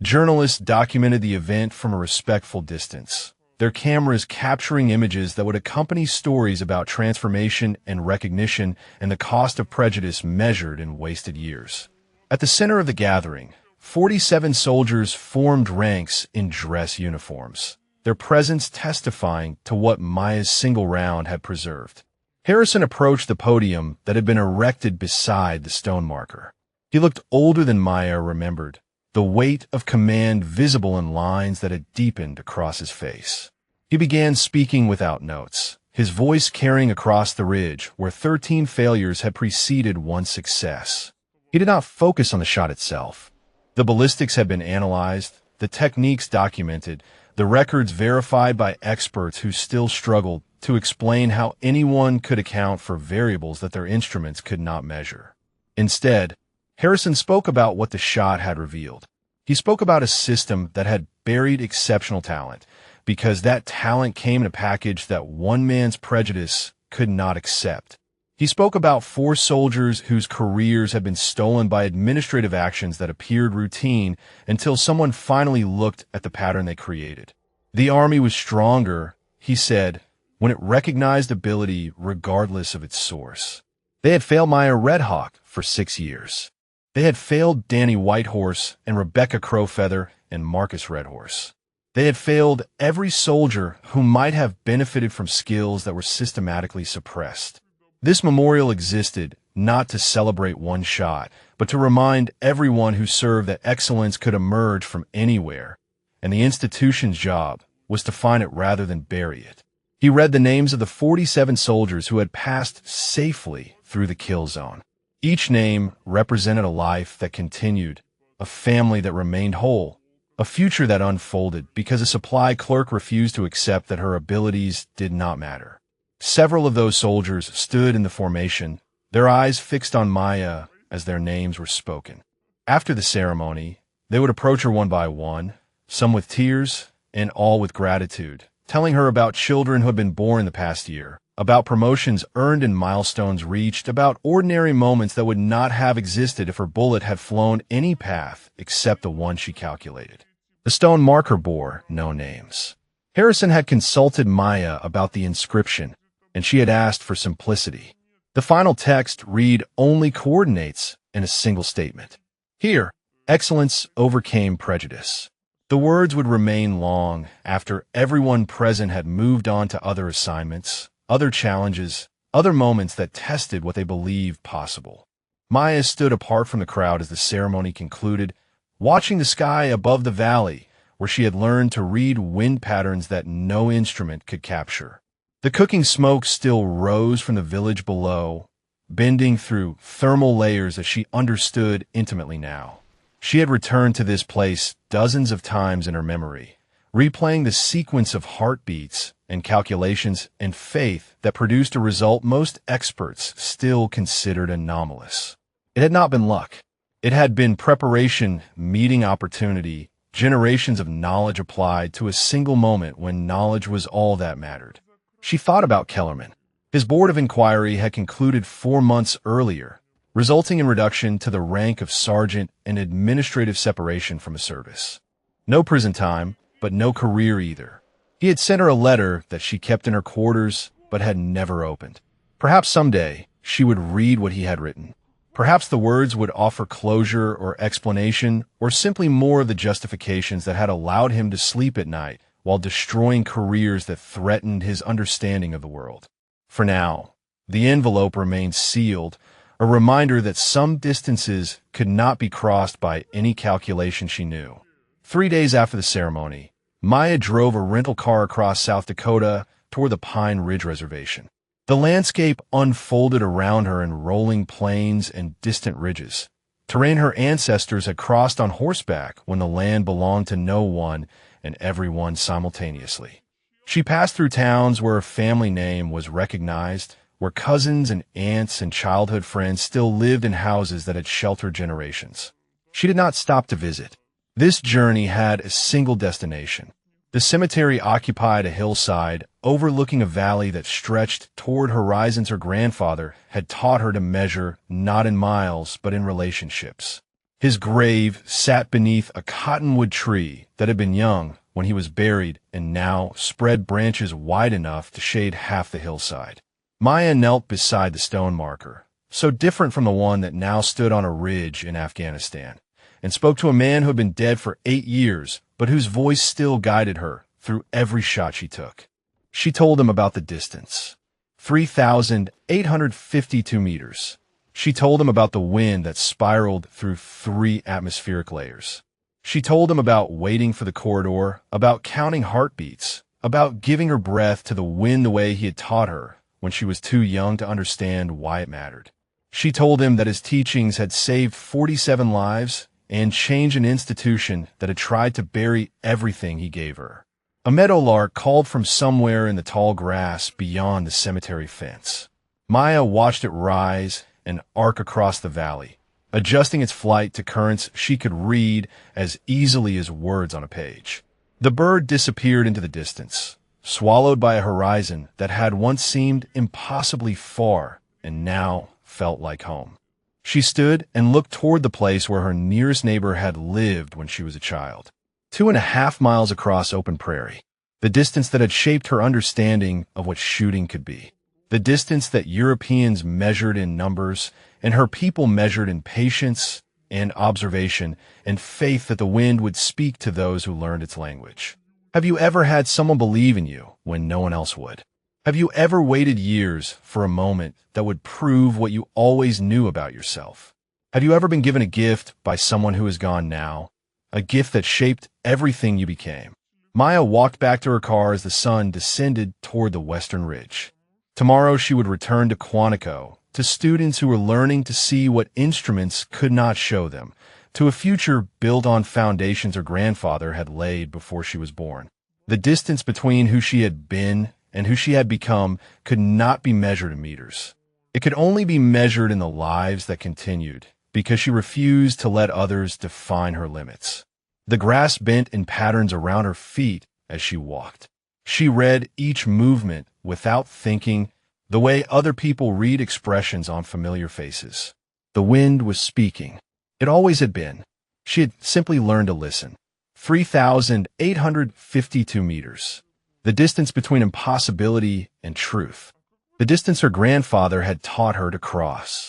Journalists documented the event from a respectful distance, their cameras capturing images that would accompany stories about transformation and recognition and the cost of prejudice measured in wasted years. At the center of the gathering, 47 soldiers formed ranks in dress uniforms, their presence testifying to what Maya's single round had preserved. Harrison approached the podium that had been erected beside the stone marker. He looked older than Maya remembered, the weight of command visible in lines that had deepened across his face. He began speaking without notes, his voice carrying across the ridge where 13 failures had preceded one success. He did not focus on the shot itself. The ballistics had been analyzed, the techniques documented, the records verified by experts who still struggled to explain how anyone could account for variables that their instruments could not measure. Instead, Harrison spoke about what the shot had revealed. He spoke about a system that had buried exceptional talent, because that talent came in a package that one man's prejudice could not accept. He spoke about 4 soldiers whose careers had been stolen by administrative actions that appeared routine until someone finally looked at the pattern they created. The Army was stronger, he said, when it recognized ability regardless of its source. They had failed Maya Redhawk for 6 years. They had failed Danny Whitehorse and Rebecca Crowfeather and Marcus Redhorse. They had failed every soldier who might have benefited from skills that were systematically suppressed. This memorial existed not to celebrate one shot, but to remind everyone who served that excellence could emerge from anywhere, and the institution's job was to find it rather than bury it. He read the names of the 47 soldiers who had passed safely through the kill zone. Each name represented a life that continued, a family that remained whole, a future that unfolded because a supply clerk refused to accept that her abilities did not matter. Several of those soldiers stood in the formation, their eyes fixed on Maya as their names were spoken. After the ceremony, they would approach her one by one, some with tears and all with gratitude, telling her about children who had been born the past year, about promotions earned and milestones reached, about ordinary moments that would not have existed if her bullet had flown any path except the one she calculated. The stone marker bore no names. Harrison had consulted Maya about the inscription, and she had asked for simplicity. The final text read only coordinates in a single statement. Here, excellence overcame prejudice. The words would remain long after everyone present had moved on to other assignments, other challenges, other moments that tested what they believed possible. Maya stood apart from the crowd as the ceremony concluded, watching the sky above the valley where she had learned to read wind patterns that no instrument could capture. The cooking smoke still rose from the village below, bending through thermal layers that she understood intimately now. She had returned to this place dozens of times in her memory, replaying the sequence of heartbeats and calculations and faith that produced a result most experts still considered anomalous. It had not been luck. It had been preparation, meeting opportunity, generations of knowledge applied to a single moment when knowledge was all that mattered. She thought about Kellerman. His board of inquiry had concluded 4 months earlier, resulting in reduction to the rank of sergeant and administrative separation from the service. No prison time, but no career either. He had sent her a letter that she kept in her quarters but had never opened. Perhaps someday she would read what he had written. Perhaps the words would offer closure or explanation, or simply more of the justifications that had allowed him to sleep at night while destroying careers that threatened his understanding of the world. For now, the envelope remained sealed, a reminder that some distances could not be crossed by any calculation she knew. 3 days after the ceremony, Maya drove a rental car across South Dakota toward the Pine Ridge Reservation. The landscape unfolded around her in rolling plains and distant ridges, terrain her ancestors had crossed on horseback when the land belonged to no one and everyone simultaneously. She passed through towns where her family name was recognized, where cousins and aunts and childhood friends still lived in houses that had sheltered generations. She did not stop to visit. This journey had a single destination. The cemetery occupied a hillside overlooking a valley that stretched toward horizons her grandfather had taught her to measure not in miles but in relationships. His grave sat beneath a cottonwood tree that had been young when he was buried and now spread branches wide enough to shade half the hillside. Maya knelt beside the stone marker, so different from the one that now stood on a ridge in Afghanistan, and spoke to a man who had been dead for 8 years, but whose voice still guided her through every shot she took. She told him about the distance. 3,852 meters. She told him about the wind that spiraled through 3 atmospheric layers. She told him about waiting for the corridor, about counting heartbeats, about giving her breath to the wind the way he had taught her when she was too young to understand why it mattered. She told him that his teachings had saved 47 lives and changed an institution that had tried to bury everything he gave her. A meadowlark called from somewhere in the tall grass beyond the cemetery fence. Maya watched it rise and arc across the valley, adjusting its flight to currents she could read as easily as words on a page. The bird disappeared into the distance, swallowed by a horizon that had once seemed impossibly far and now felt like home. She stood and looked toward the place where her nearest neighbor had lived when she was a child. 2.5 miles across open prairie, the distance that had shaped her understanding of what shooting could be, the distance that Europeans measured in numbers and her people measured in patience and observation and faith that the wind would speak to those who learned its language. Have you ever had someone believe in you when no one else would? Have you ever waited years for a moment that would prove what you always knew about yourself? Have you ever been given a gift by someone who is gone now? A gift that shaped everything you became. Maya walked back to her car as the sun descended toward the western ridge. Tomorrow she would return to Quantico, to students who were learning to see what instruments could not show them, to a future built on foundations her grandfather had laid before she was born. The distance between who she had been and who she had become could not be measured in meters. It could only be measured in the lives that continued, because she refused to let others define her limits. The grass bent in patterns around her feet as she walked. She read each movement without thinking, the way other people read expressions on familiar faces. The wind was speaking. It always had been. She had simply learned to listen. 3,852 meters. The distance between impossibility and truth. The distance her grandfather had taught her to cross.